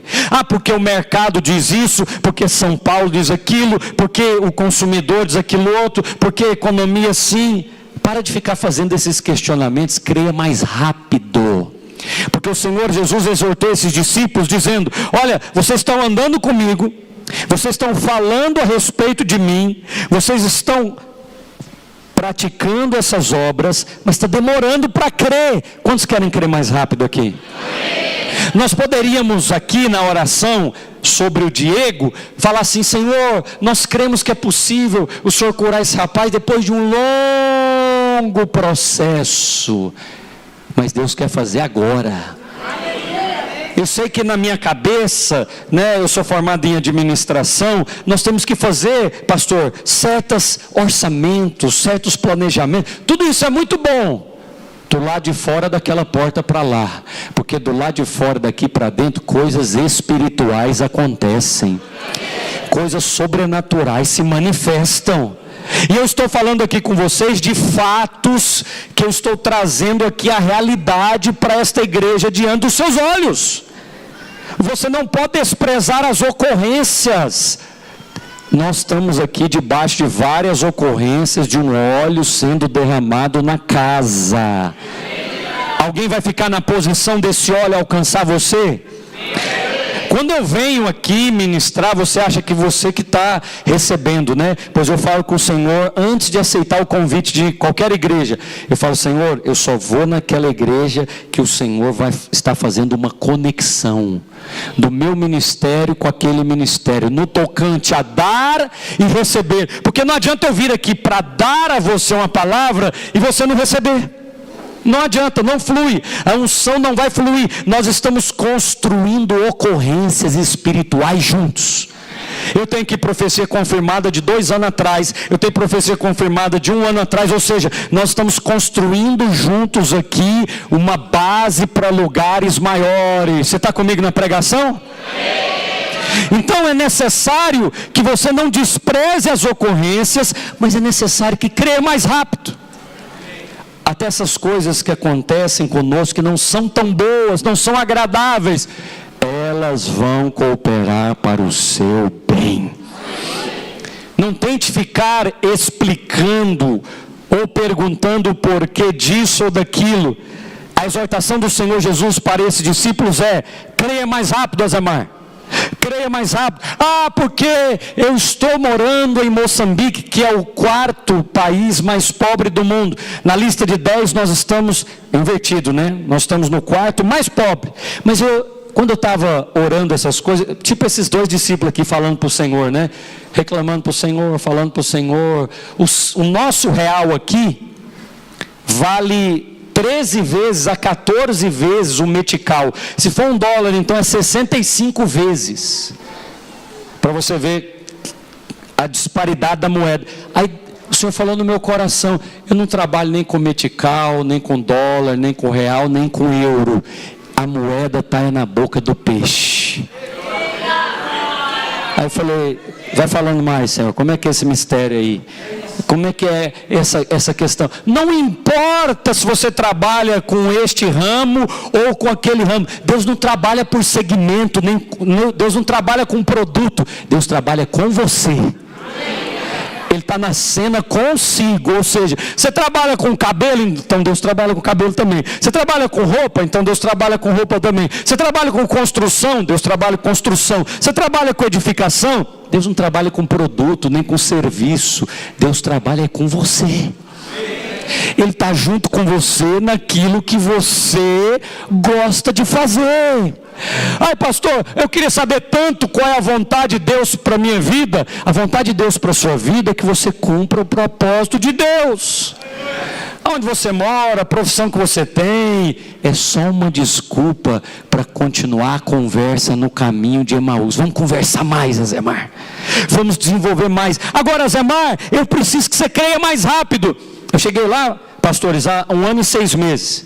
Porque o mercado diz isso, porque São Paulo diz aquilo, porque o consumidor diz aquilo outro, porque a economia assim. Para de ficar fazendo esses questionamentos, creia mais rápido. Porque o Senhor Jesus exortou esses discípulos dizendo: olha, vocês estão andando comigo, vocês estão falando a respeito de mim, vocês estão praticando essas obras, mas está demorando para crer. Quantos querem crer mais rápido aqui? Nós poderíamos aqui na oração sobre o Diego falar assim: Senhor, nós cremos que é possível o Senhor curar esse rapaz depois de um longo processo, mas Deus quer fazer agora. Eu sei que na minha cabeça, eu sou formado em administração, nós temos que fazer, pastor, certos orçamentos, certos planejamentos, tudo isso é muito bom, do lado de fora daquela porta para lá, porque do lado de fora daqui para dentro, coisas espirituais acontecem, coisas sobrenaturais se manifestam. E eu estou falando aqui com vocês de fatos, que eu estou trazendo aqui a realidade para esta igreja diante dos seus olhos. Você não pode desprezar as ocorrências. Nós estamos aqui debaixo de várias ocorrências de um óleo sendo derramado na casa. Alguém vai ficar na posição desse óleo alcançar você? Quando eu venho aqui ministrar, você acha que você que está recebendo, Pois eu falo com o Senhor, antes de aceitar o convite de qualquer igreja, eu falo: Senhor, eu só vou naquela igreja que o Senhor vai estar fazendo uma conexão do meu ministério com aquele ministério, no tocante a dar e receber. Porque não adianta eu vir aqui para dar a você uma palavra e você não receber. Não adianta, não flui. A unção não vai fluir. Nós estamos construindo ocorrências espirituais juntos. Eu tenho que profecia confirmada de 2 anos atrás. Eu tenho profecia confirmada de 1 ano atrás. Ou seja, nós estamos construindo juntos aqui uma base para lugares maiores. Você está comigo na pregação? Então é necessário que você não despreze as ocorrências, mas é necessário que creia mais rápido. Até essas coisas que acontecem conosco, que não são tão boas, não são agradáveis, elas vão cooperar para o seu bem. Não tente ficar explicando ou perguntando o porquê disso ou daquilo. A exortação do Senhor Jesus para esses discípulos é: creia mais rápido, Azemar. Creia mais rápido. Porque eu estou morando em Moçambique, que é o 4º país mais pobre do mundo. Na lista de 10 nós estamos invertido, né? Nós estamos no 4º mais pobre. Mas quando eu estava orando essas coisas, tipo esses 2 discípulos aqui falando para o Senhor, né? Reclamando para o Senhor, falando para o Senhor. O nosso real aqui vale 13 vezes a 14 vezes o metical. Se for $1, então é 65 vezes. Para você ver a disparidade da moeda. Aí o Senhor falou no meu coração: eu não trabalho nem com metical, nem com dólar, nem com real, nem com euro. A moeda está na boca do peixe. Aí eu falei: vai falando mais, Senhor, como é que é esse mistério aí? Como é que é essa questão? Não importa se você trabalha com este ramo ou com aquele ramo. Deus não trabalha por segmento, Deus não trabalha com produto. Deus trabalha com você. Ele está na cena consigo. Ou seja, você trabalha com cabelo, então Deus trabalha com cabelo também. Você trabalha com roupa, então Deus trabalha com roupa também. Você trabalha com construção, Deus trabalha com construção. Você trabalha com edificação, Deus não trabalha com produto, nem com serviço. Deus trabalha com você. Ele está junto com você naquilo que você gosta de fazer. Ai, pastor, eu queria saber tanto qual é a vontade de Deus para a minha vida. A vontade de Deus para a sua vida é que você cumpra o propósito de Deus. Onde você mora, a profissão que você tem, é só uma desculpa para continuar a conversa no caminho de Emaús. Vamos conversar mais, Azemar. Vamos desenvolver mais. Agora, Azemar, eu preciso que você creia mais rápido. Eu cheguei lá, pastores, há 1 ano e 6 meses.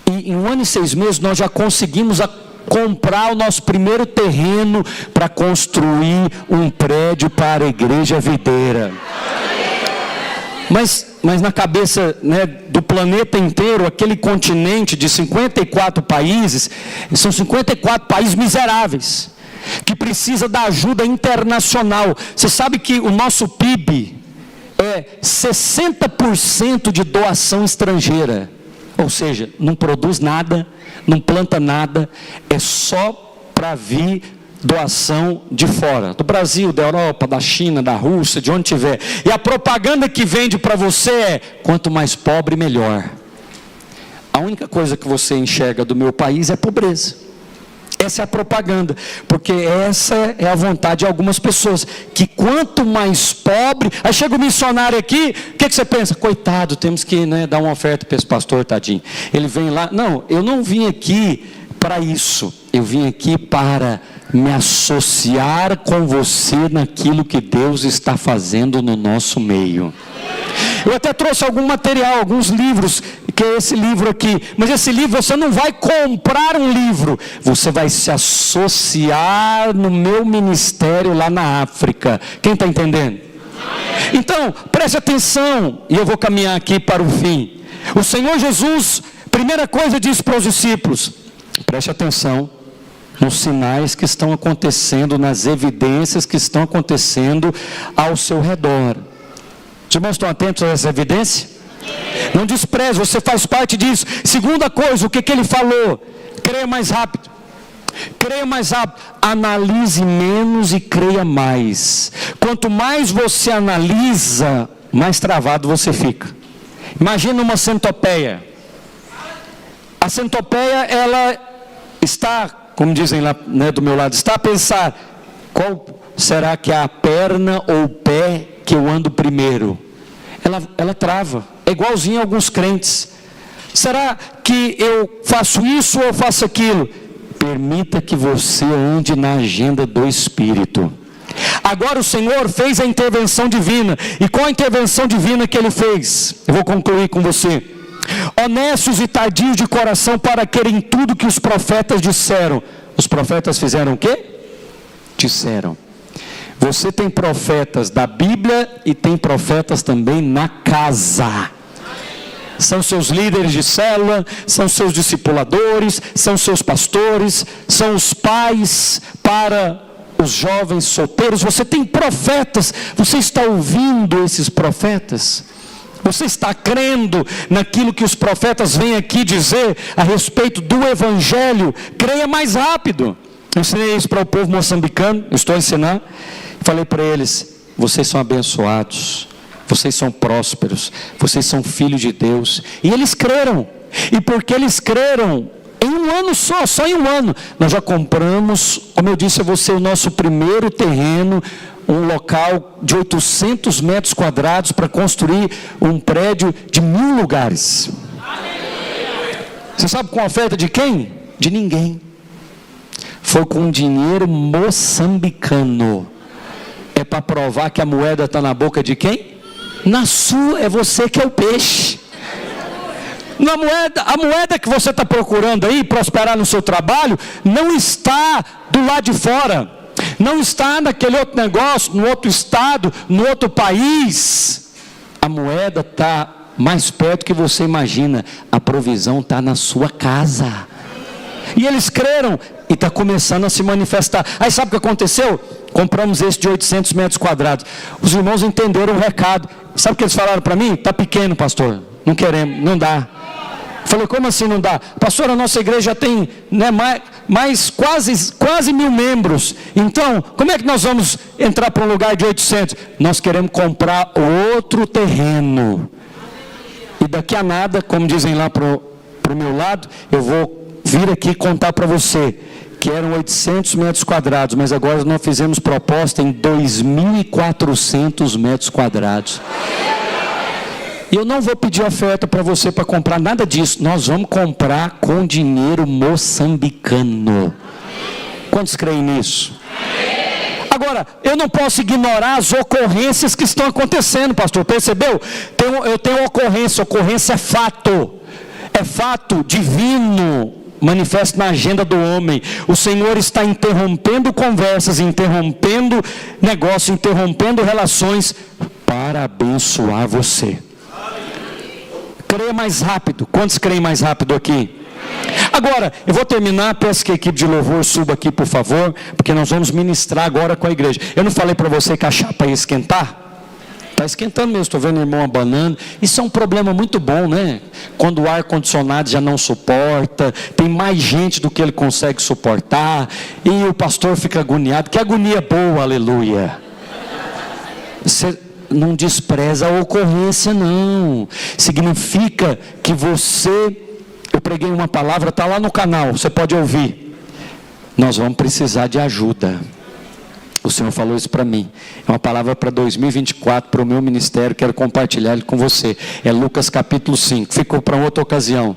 E em 1 ano e 6 meses nós já conseguimos comprar o nosso primeiro terreno para construir um prédio para a igreja videira. Mas na cabeça, né, do planeta inteiro, aquele continente de 54 países, são 54 países miseráveis, que precisa da ajuda internacional. Você sabe que o nosso PIB é 60% de doação estrangeira. Ou seja, não produz nada, não planta nada, é só para vir doação de fora, do Brasil, da Europa, da China, da Rússia, de onde tiver. E a propaganda que vende para você é: quanto mais pobre, melhor. A única coisa que você enxerga do meu país é pobreza. Essa é a propaganda, porque essa é a vontade de algumas pessoas, que quanto mais pobre. Aí chega o missionário aqui, o que você pensa? Coitado, temos que, né, dar uma oferta para esse pastor, tadinho. Ele vem lá. Não, eu não vim aqui para isso. Eu vim aqui para me associar com você naquilo que Deus está fazendo no nosso meio. Eu até trouxe algum material, alguns livros, que é esse livro aqui. Mas esse livro, você não vai comprar um livro, você vai se associar no meu ministério lá na África. Quem está entendendo? Então, preste atenção, e eu vou caminhar aqui para o fim. O Senhor Jesus, primeira coisa, disse para os discípulos: preste atenção nos sinais que estão acontecendo, nas evidências que estão acontecendo ao seu redor. Os irmãos estão atentos a essa evidência? Não despreze, você faz parte disso. Segunda coisa, o que ele falou? Creia mais rápido. Creia mais rápido. Analise menos e creia mais. Quanto mais você analisa, mais travado você fica. Imagina uma centopeia. A centopeia, ela está, como dizem lá, né, do meu lado, está a pensar: qual será que é a perna ou o pé que eu ando primeiro? Ela trava. É igualzinho a alguns crentes. Será que eu faço isso ou eu faço aquilo? Permita que você ande na agenda do Espírito. Agora o Senhor fez a intervenção divina. E qual a intervenção divina que Ele fez? Eu vou concluir com você. Honestos e tardios de coração para querem tudo que os profetas disseram. Os profetas fizeram o quê? Disseram. Você tem profetas da Bíblia e tem profetas também na casa. São seus líderes de célula, são seus discipuladores, são seus pastores, são os pais para os jovens solteiros. Você tem profetas, você está ouvindo esses profetas? Você está crendo naquilo que os profetas vêm aqui dizer a respeito do Evangelho? Creia mais rápido. Eu ensinei isso para o povo moçambicano, eu estou a ensinar. Falei para eles, vocês são abençoados, vocês são prósperos, vocês são filhos de Deus. E eles creram, e porque eles creram, em um ano só em um ano, nós já compramos, como eu disse a você, o nosso primeiro terreno, um local de 800 metros quadrados para construir um prédio de 1000 lugares. Você sabe com a oferta de quem? De ninguém. Foi com dinheiro moçambicano. É para provar que a moeda está na boca de quem? Na sua, é você que é o peixe. A moeda que você está procurando aí, prosperar no seu trabalho, não está do lado de fora. Não está naquele outro negócio, no outro estado, no outro país. A moeda está mais perto que você imagina. A provisão está na sua casa. E eles creram e está começando a se manifestar. Aí sabe o que aconteceu? Compramos esse de 800 metros quadrados. Os irmãos entenderam o recado. Sabe o que eles falaram para mim? Está pequeno, pastor. Não queremos, não dá. Falei, como assim não dá? Pastor, a nossa igreja tem mais quase 1000 membros. Então, como é que nós vamos entrar para um lugar de 800? Nós queremos comprar outro terreno. E daqui a nada, como dizem lá para o meu lado, eu vou vir aqui contar para você que eram 800 metros quadrados, mas agora nós fizemos proposta em 2.400 metros quadrados. E eu não vou pedir oferta para você para comprar nada disso. Nós vamos comprar com dinheiro moçambicano. Quantos creem nisso? Agora, eu não posso ignorar as ocorrências que estão acontecendo, pastor. Percebeu? Eu tenho ocorrência é fato. É fato divino, manifesto na agenda do homem. O Senhor está interrompendo conversas, interrompendo negócios, interrompendo relações para abençoar você. Creia mais rápido. Quantos creem mais rápido aqui? Agora, eu vou terminar, peço que a equipe de louvor suba aqui, por favor, porque nós vamos ministrar agora com a igreja. Eu não falei para você que a chapa ia esquentar? Está esquentando mesmo, estou vendo o irmão abanando. Isso é um problema muito bom, né? Quando o ar-condicionado já não suporta, tem mais gente do que ele consegue suportar, e o pastor fica agoniado. Que agonia boa, aleluia. Você não despreza a ocorrência, não. Significa que você... Eu preguei uma palavra, está lá no canal, você pode ouvir. Nós vamos precisar de ajuda. O Senhor falou isso para mim. É uma palavra para 2024, para o meu ministério, quero compartilhar ele com você. É Lucas capítulo 5, ficou para outra ocasião.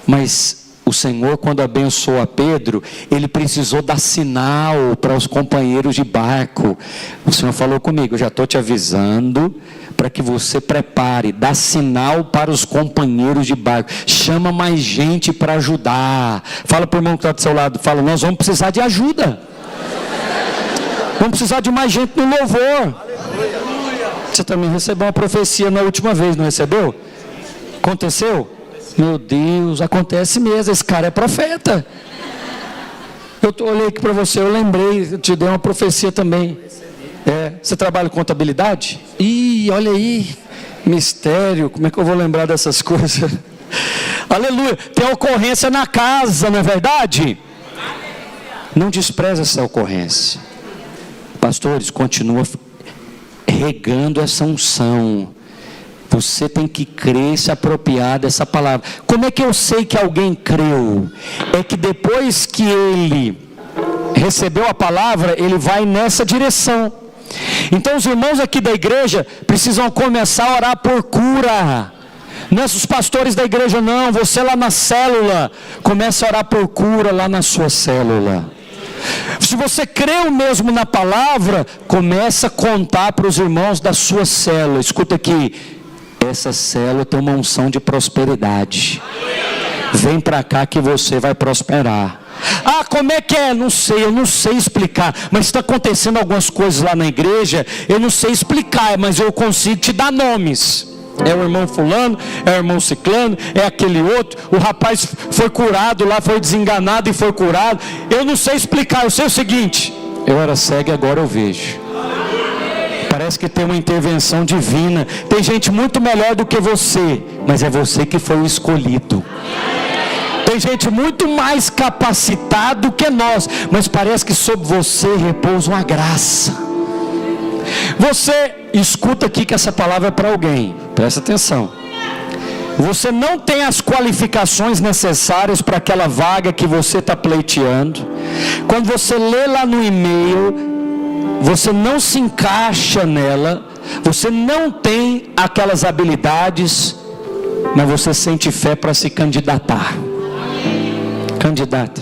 Mas o Senhor, quando abençoou a Pedro, ele precisou dar sinal para os companheiros de barco. O Senhor falou comigo, eu já estou te avisando, para que você prepare, dá sinal para os companheiros de barco, chama mais gente para ajudar. Fala para o irmão que está do seu lado, fala, nós vamos precisar de ajuda. Vamos precisar de mais gente no louvor. Você também recebeu uma profecia na última vez, não recebeu? Aconteceu? Meu Deus, acontece mesmo, esse cara é profeta. Eu olhei aqui para você, eu lembrei, eu te dei uma profecia também. Você trabalha com contabilidade? Ih, olha aí, mistério, como é que eu vou lembrar dessas coisas? Aleluia, tem ocorrência na casa, não é verdade? Não despreza essa ocorrência. Pastores, continua regando essa unção. Você tem que crer e se apropriar dessa palavra. Como é que eu sei que alguém creu? É que depois que ele recebeu a palavra, ele vai nessa direção. Então os irmãos aqui da igreja precisam começar a orar por cura. Não é os pastores da igreja não, você lá na célula, comece a orar por cura lá na sua célula. Se você crê mesmo na palavra, começa a contar para os irmãos da sua célula. Escuta aqui, essa célula tem uma unção de prosperidade. Vem para cá que você vai prosperar. Ah, como é que é? Não sei, eu não sei explicar, mas está acontecendo algumas coisas lá na igreja, eu não sei explicar, mas eu consigo te dar nomes. É o irmão fulano, é o irmão ciclano, é aquele outro. O rapaz foi curado lá, foi desenganado e foi curado. Eu não sei explicar, eu sei o seguinte: eu era cego e agora eu vejo. Parece que tem uma intervenção divina. Tem gente muito melhor do que você, mas é você que foi o escolhido. Tem gente muito mais capacitada do que nós, mas parece que sobre você repousa uma graça. Você, escuta aqui que essa palavra é para alguém, presta atenção. Você não tem as qualificações necessárias para aquela vaga que você está pleiteando. Quando você lê lá no e-mail, você não se encaixa nela, você não tem aquelas habilidades, mas você sente fé para se candidatar. Candidata,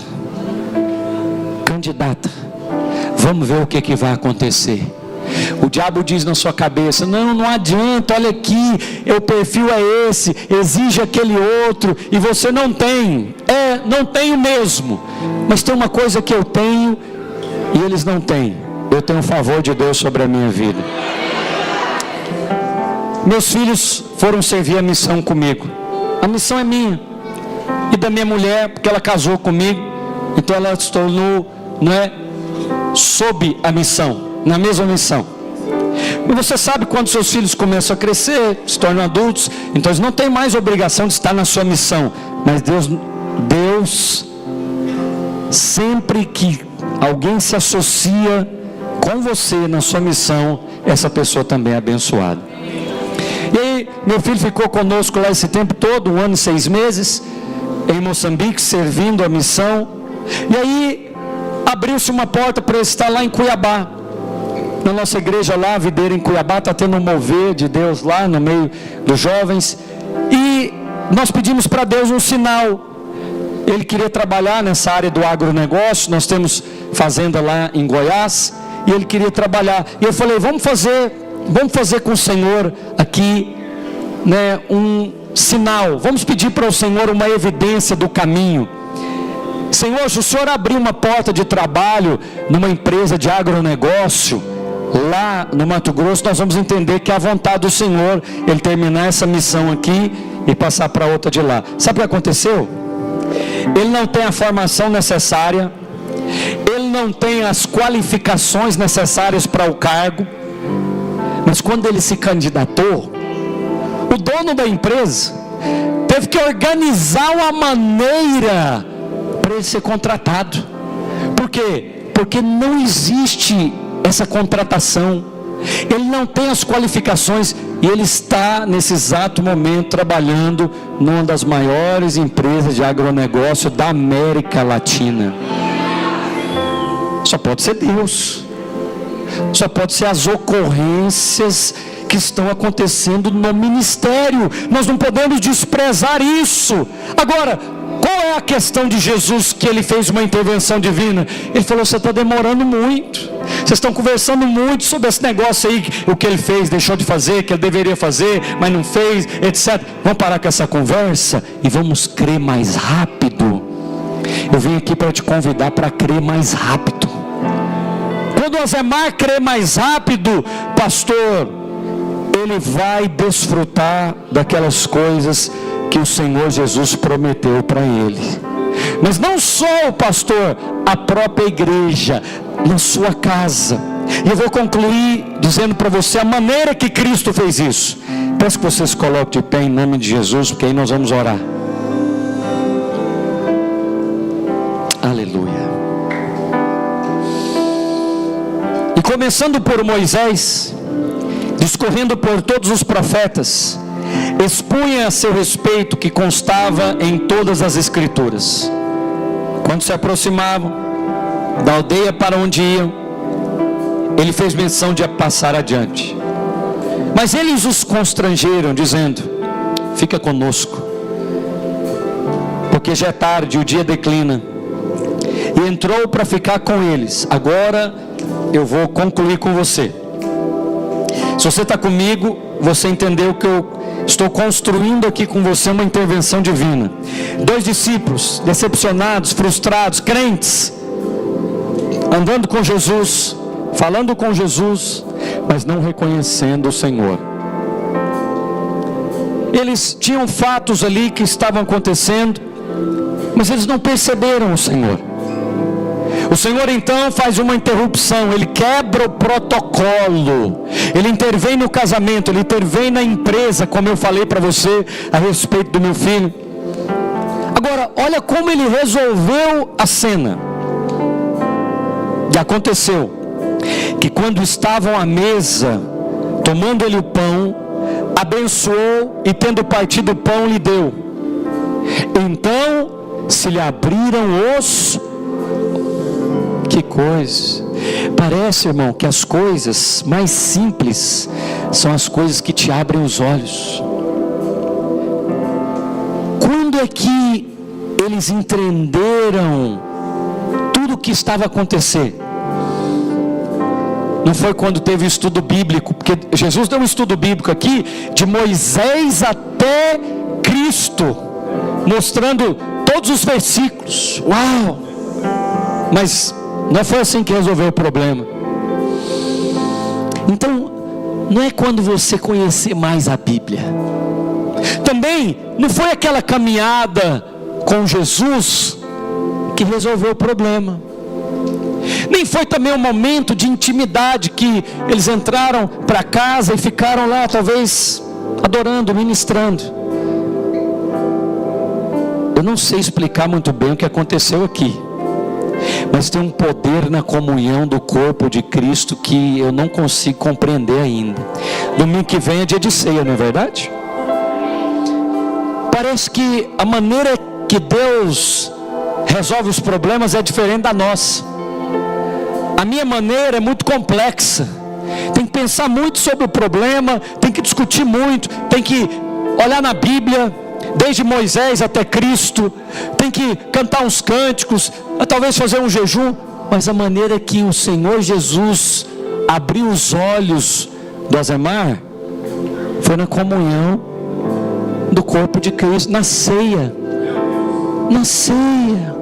vamos ver o que vai acontecer. O diabo diz na sua cabeça: não adianta, olha aqui, o perfil é esse, exige aquele outro, e você não tem. Não tenho mesmo, mas tem uma coisa que eu tenho e eles não têm. Eu tenho o favor de Deus sobre a minha vida. Meus filhos foram servir a missão comigo. A missão é minha e da minha mulher, porque ela casou comigo, então ela se tornou, sob a missão, na mesma missão. E você sabe, quando seus filhos começam a crescer, se tornam adultos, então eles não têm mais obrigação de estar na sua missão. Mas Deus, sempre que alguém se associa com você na sua missão, essa pessoa também é abençoada. E aí, meu filho ficou conosco lá esse tempo todo, 1 ano e 6 meses, em Moçambique, servindo a missão. E aí, abriu-se uma porta para ele estar lá em Cuiabá. Na nossa igreja lá, a Videira em Cuiabá, está tendo um mover de Deus lá no meio dos jovens. E nós pedimos para Deus um sinal. Ele queria trabalhar nessa área do agronegócio. Nós temos fazenda lá em Goiás, e ele queria trabalhar. E eu falei: vamos fazer com o Senhor aqui, um sinal. Vamos pedir para o Senhor uma evidência do caminho. Senhor, se o Senhor abrir uma porta de trabalho numa empresa de agronegócio lá no Mato Grosso, nós vamos entender que é a vontade do Senhor Ele terminar essa missão aqui e passar para outra de lá. Sabe o que aconteceu? Ele não tem a formação necessária, ele não tem as qualificações necessárias para o cargo, mas quando ele se candidatou, o dono da empresa teve que organizar uma maneira para ele ser contratado. Por quê? Porque não existe essa contratação. Ele não tem as qualificações, e ele está nesse exato momento trabalhando numa das maiores empresas de agronegócio da América Latina. Só pode ser Deus, só pode ser as ocorrências que estão acontecendo no ministério. Nós não podemos desprezar isso. Agora, qual é a questão de Jesus, que ele fez uma intervenção divina? Ele falou: você está demorando muito, vocês estão conversando muito sobre esse negócio aí, o que ele fez, deixou de fazer, que ele deveria fazer, mas não fez, etc. Vamos parar com essa conversa e vamos crer mais rápido. Eu vim aqui para te convidar para crer mais rápido. Quando o Azemar crer mais rápido, pastor, ele vai desfrutar daquelas coisas que o Senhor Jesus prometeu para ele. Mas não só o pastor, a própria igreja, na sua casa. E eu vou concluir dizendo para você a maneira que Cristo fez isso. Peço que você se coloque de pé em nome de Jesus, porque aí nós vamos orar. Aleluia. E começando por Moisés, discorrendo por todos os profetas, expunha a seu respeito que constava em todas as escrituras. Quando se aproximavam da aldeia para onde iam, ele fez menção de passar adiante. Mas eles os constrangeram, dizendo: fica conosco, porque já é tarde, o dia declina. E entrou para ficar com eles. Agora eu vou concluir com você. Se você está comigo, você entendeu que eu estou construindo aqui com você uma intervenção divina. 2 discípulos decepcionados, frustrados, crentes, andando com Jesus, falando com Jesus, mas não reconhecendo o Senhor. Eles tinham fatos ali que estavam acontecendo, mas eles não perceberam o Senhor. O Senhor então faz uma interrupção, Ele quebra o protocolo, Ele intervém no casamento, Ele intervém na empresa, como eu falei para você a respeito do meu filho. Agora, olha como Ele resolveu a cena. E aconteceu que quando estavam à mesa, tomando Ele o pão, abençoou e tendo partido o pão lhe deu. Então se lhe abriram os... Que coisa! Parece, irmão, que as coisas mais simples são as coisas que te abrem os olhos. Quando é que eles entenderam tudo o que estava acontecendo? Não foi quando teve estudo bíblico, porque Jesus deu um estudo bíblico aqui, de Moisés até Cristo, mostrando todos os versículos. Uau! Mas não foi assim que resolveu o problema. Então, não é quando você conhecer mais a Bíblia. Também não foi aquela caminhada com Jesus que resolveu o problema. Nem foi também um momento de intimidade que eles entraram para casa e ficaram lá, talvez, adorando, ministrando. Eu não sei explicar muito bem o que aconteceu aqui, mas tem um poder na comunhão do corpo de Cristo que eu não consigo compreender ainda. Domingo que vem é dia de ceia, não é verdade? Parece que a maneira que Deus resolve os problemas é diferente da nossa. A minha maneira é muito complexa. Tem que pensar muito sobre o problema, tem que discutir muito, tem que olhar na Bíblia, desde Moisés até Cristo, tem que cantar uns cânticos, talvez fazer um jejum, mas a maneira que o Senhor Jesus abriu os olhos do Azemar foi na comunhão do corpo de Cristo, na ceia. Na ceia.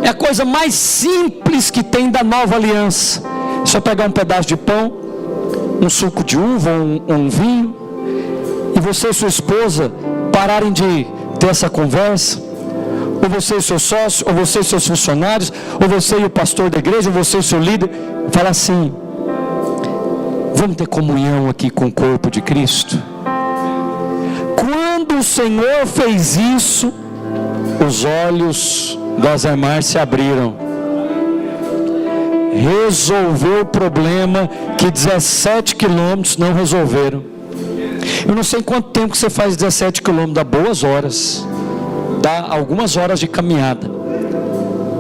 É a coisa mais simples que tem da nova aliança. Só pegar um pedaço de pão, um suco de uva, um vinho, e você e sua esposa pararem de ter essa conversa, ou você e seu sócio, ou você e seus funcionários, ou você e o pastor da igreja, ou você e o seu líder, falar assim: vamos ter comunhão aqui com o corpo de Cristo. Quando o Senhor fez isso, os olhos do Azemar se abriram. Resolveu o problema que 17 quilômetros não resolveram. Eu não sei quanto tempo que você faz 17 quilômetros, dá boas horas, dá algumas horas de caminhada.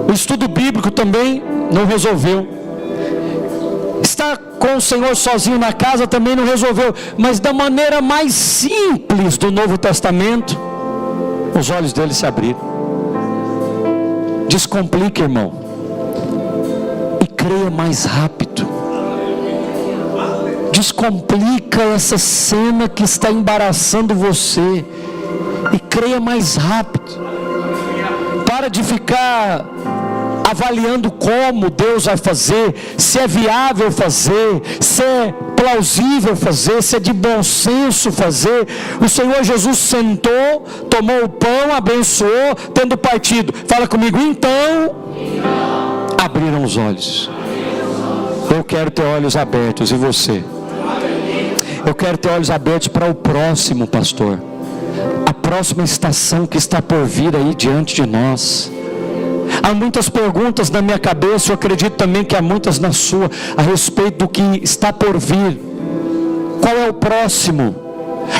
O estudo bíblico também não resolveu. Estar com o Senhor sozinho na casa também não resolveu. Mas da maneira mais simples do Novo Testamento, os olhos dele se abriram. Descomplica, irmão, e creia mais rápido. Descomplica essa cena que está embaraçando você e creia mais rápido. Para de ficar avaliando como Deus vai fazer, se é viável fazer, se é plausível fazer, se é de bom senso fazer. O Senhor Jesus sentou, tomou o pão, abençoou, tendo partido. Fala comigo, então abriram os olhos. Eu quero ter olhos abertos, e você? Eu quero ter olhos abertos para o próximo, pastor. A próxima estação que está por vir aí diante de nós. Há muitas perguntas na minha cabeça, eu acredito também que há muitas na sua, a respeito do que está por vir. Qual é o próximo?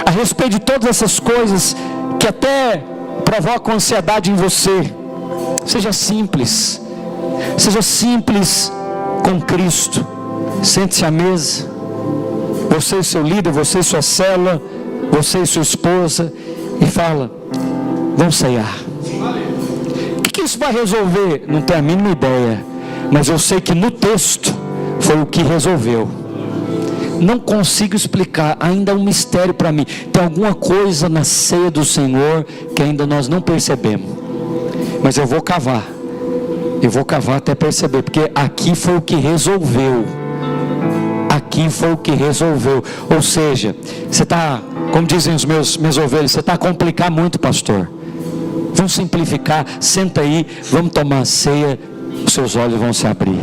A respeito de todas essas coisas que até provocam ansiedade em você. Seja simples com Cristo. Sente-se à mesa, você e seu líder, você e sua célula, você e sua esposa, e fala: vamos ceiar. O que isso vai resolver? Não tenho a mínima ideia, mas eu sei que no texto foi o que resolveu. Não consigo explicar, ainda é um mistério para mim. Tem alguma coisa na ceia do Senhor que ainda nós não percebemos, mas eu vou cavar até perceber, porque aqui foi o que resolveu. Aqui foi o que resolveu. Ou seja, você está, como dizem os meus ovelhas, você está a complicar muito, pastor. Vamos simplificar, senta aí, vamos tomar a ceia, os seus olhos vão se abrir.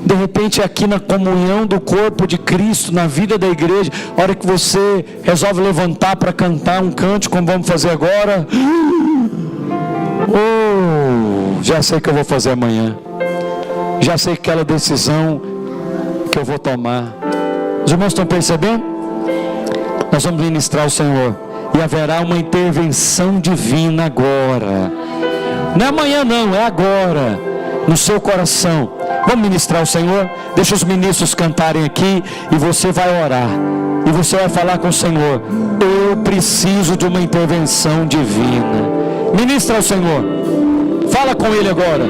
De repente, aqui na comunhão do corpo de Cristo, na vida da igreja, a hora que você resolve levantar para cantar um cântico, como vamos fazer agora, já sei o que eu vou fazer amanhã, já sei aquela decisão que eu vou tomar. Os irmãos estão percebendo? Nós vamos ministrar o Senhor, e haverá uma intervenção divina agora. Não é amanhã não, é agora, no seu coração. Vamos ministrar o Senhor? Deixa os ministros cantarem aqui, e você vai orar, e você vai falar com o Senhor: eu preciso de uma intervenção divina. Ministra ao Senhor, fala com Ele agora.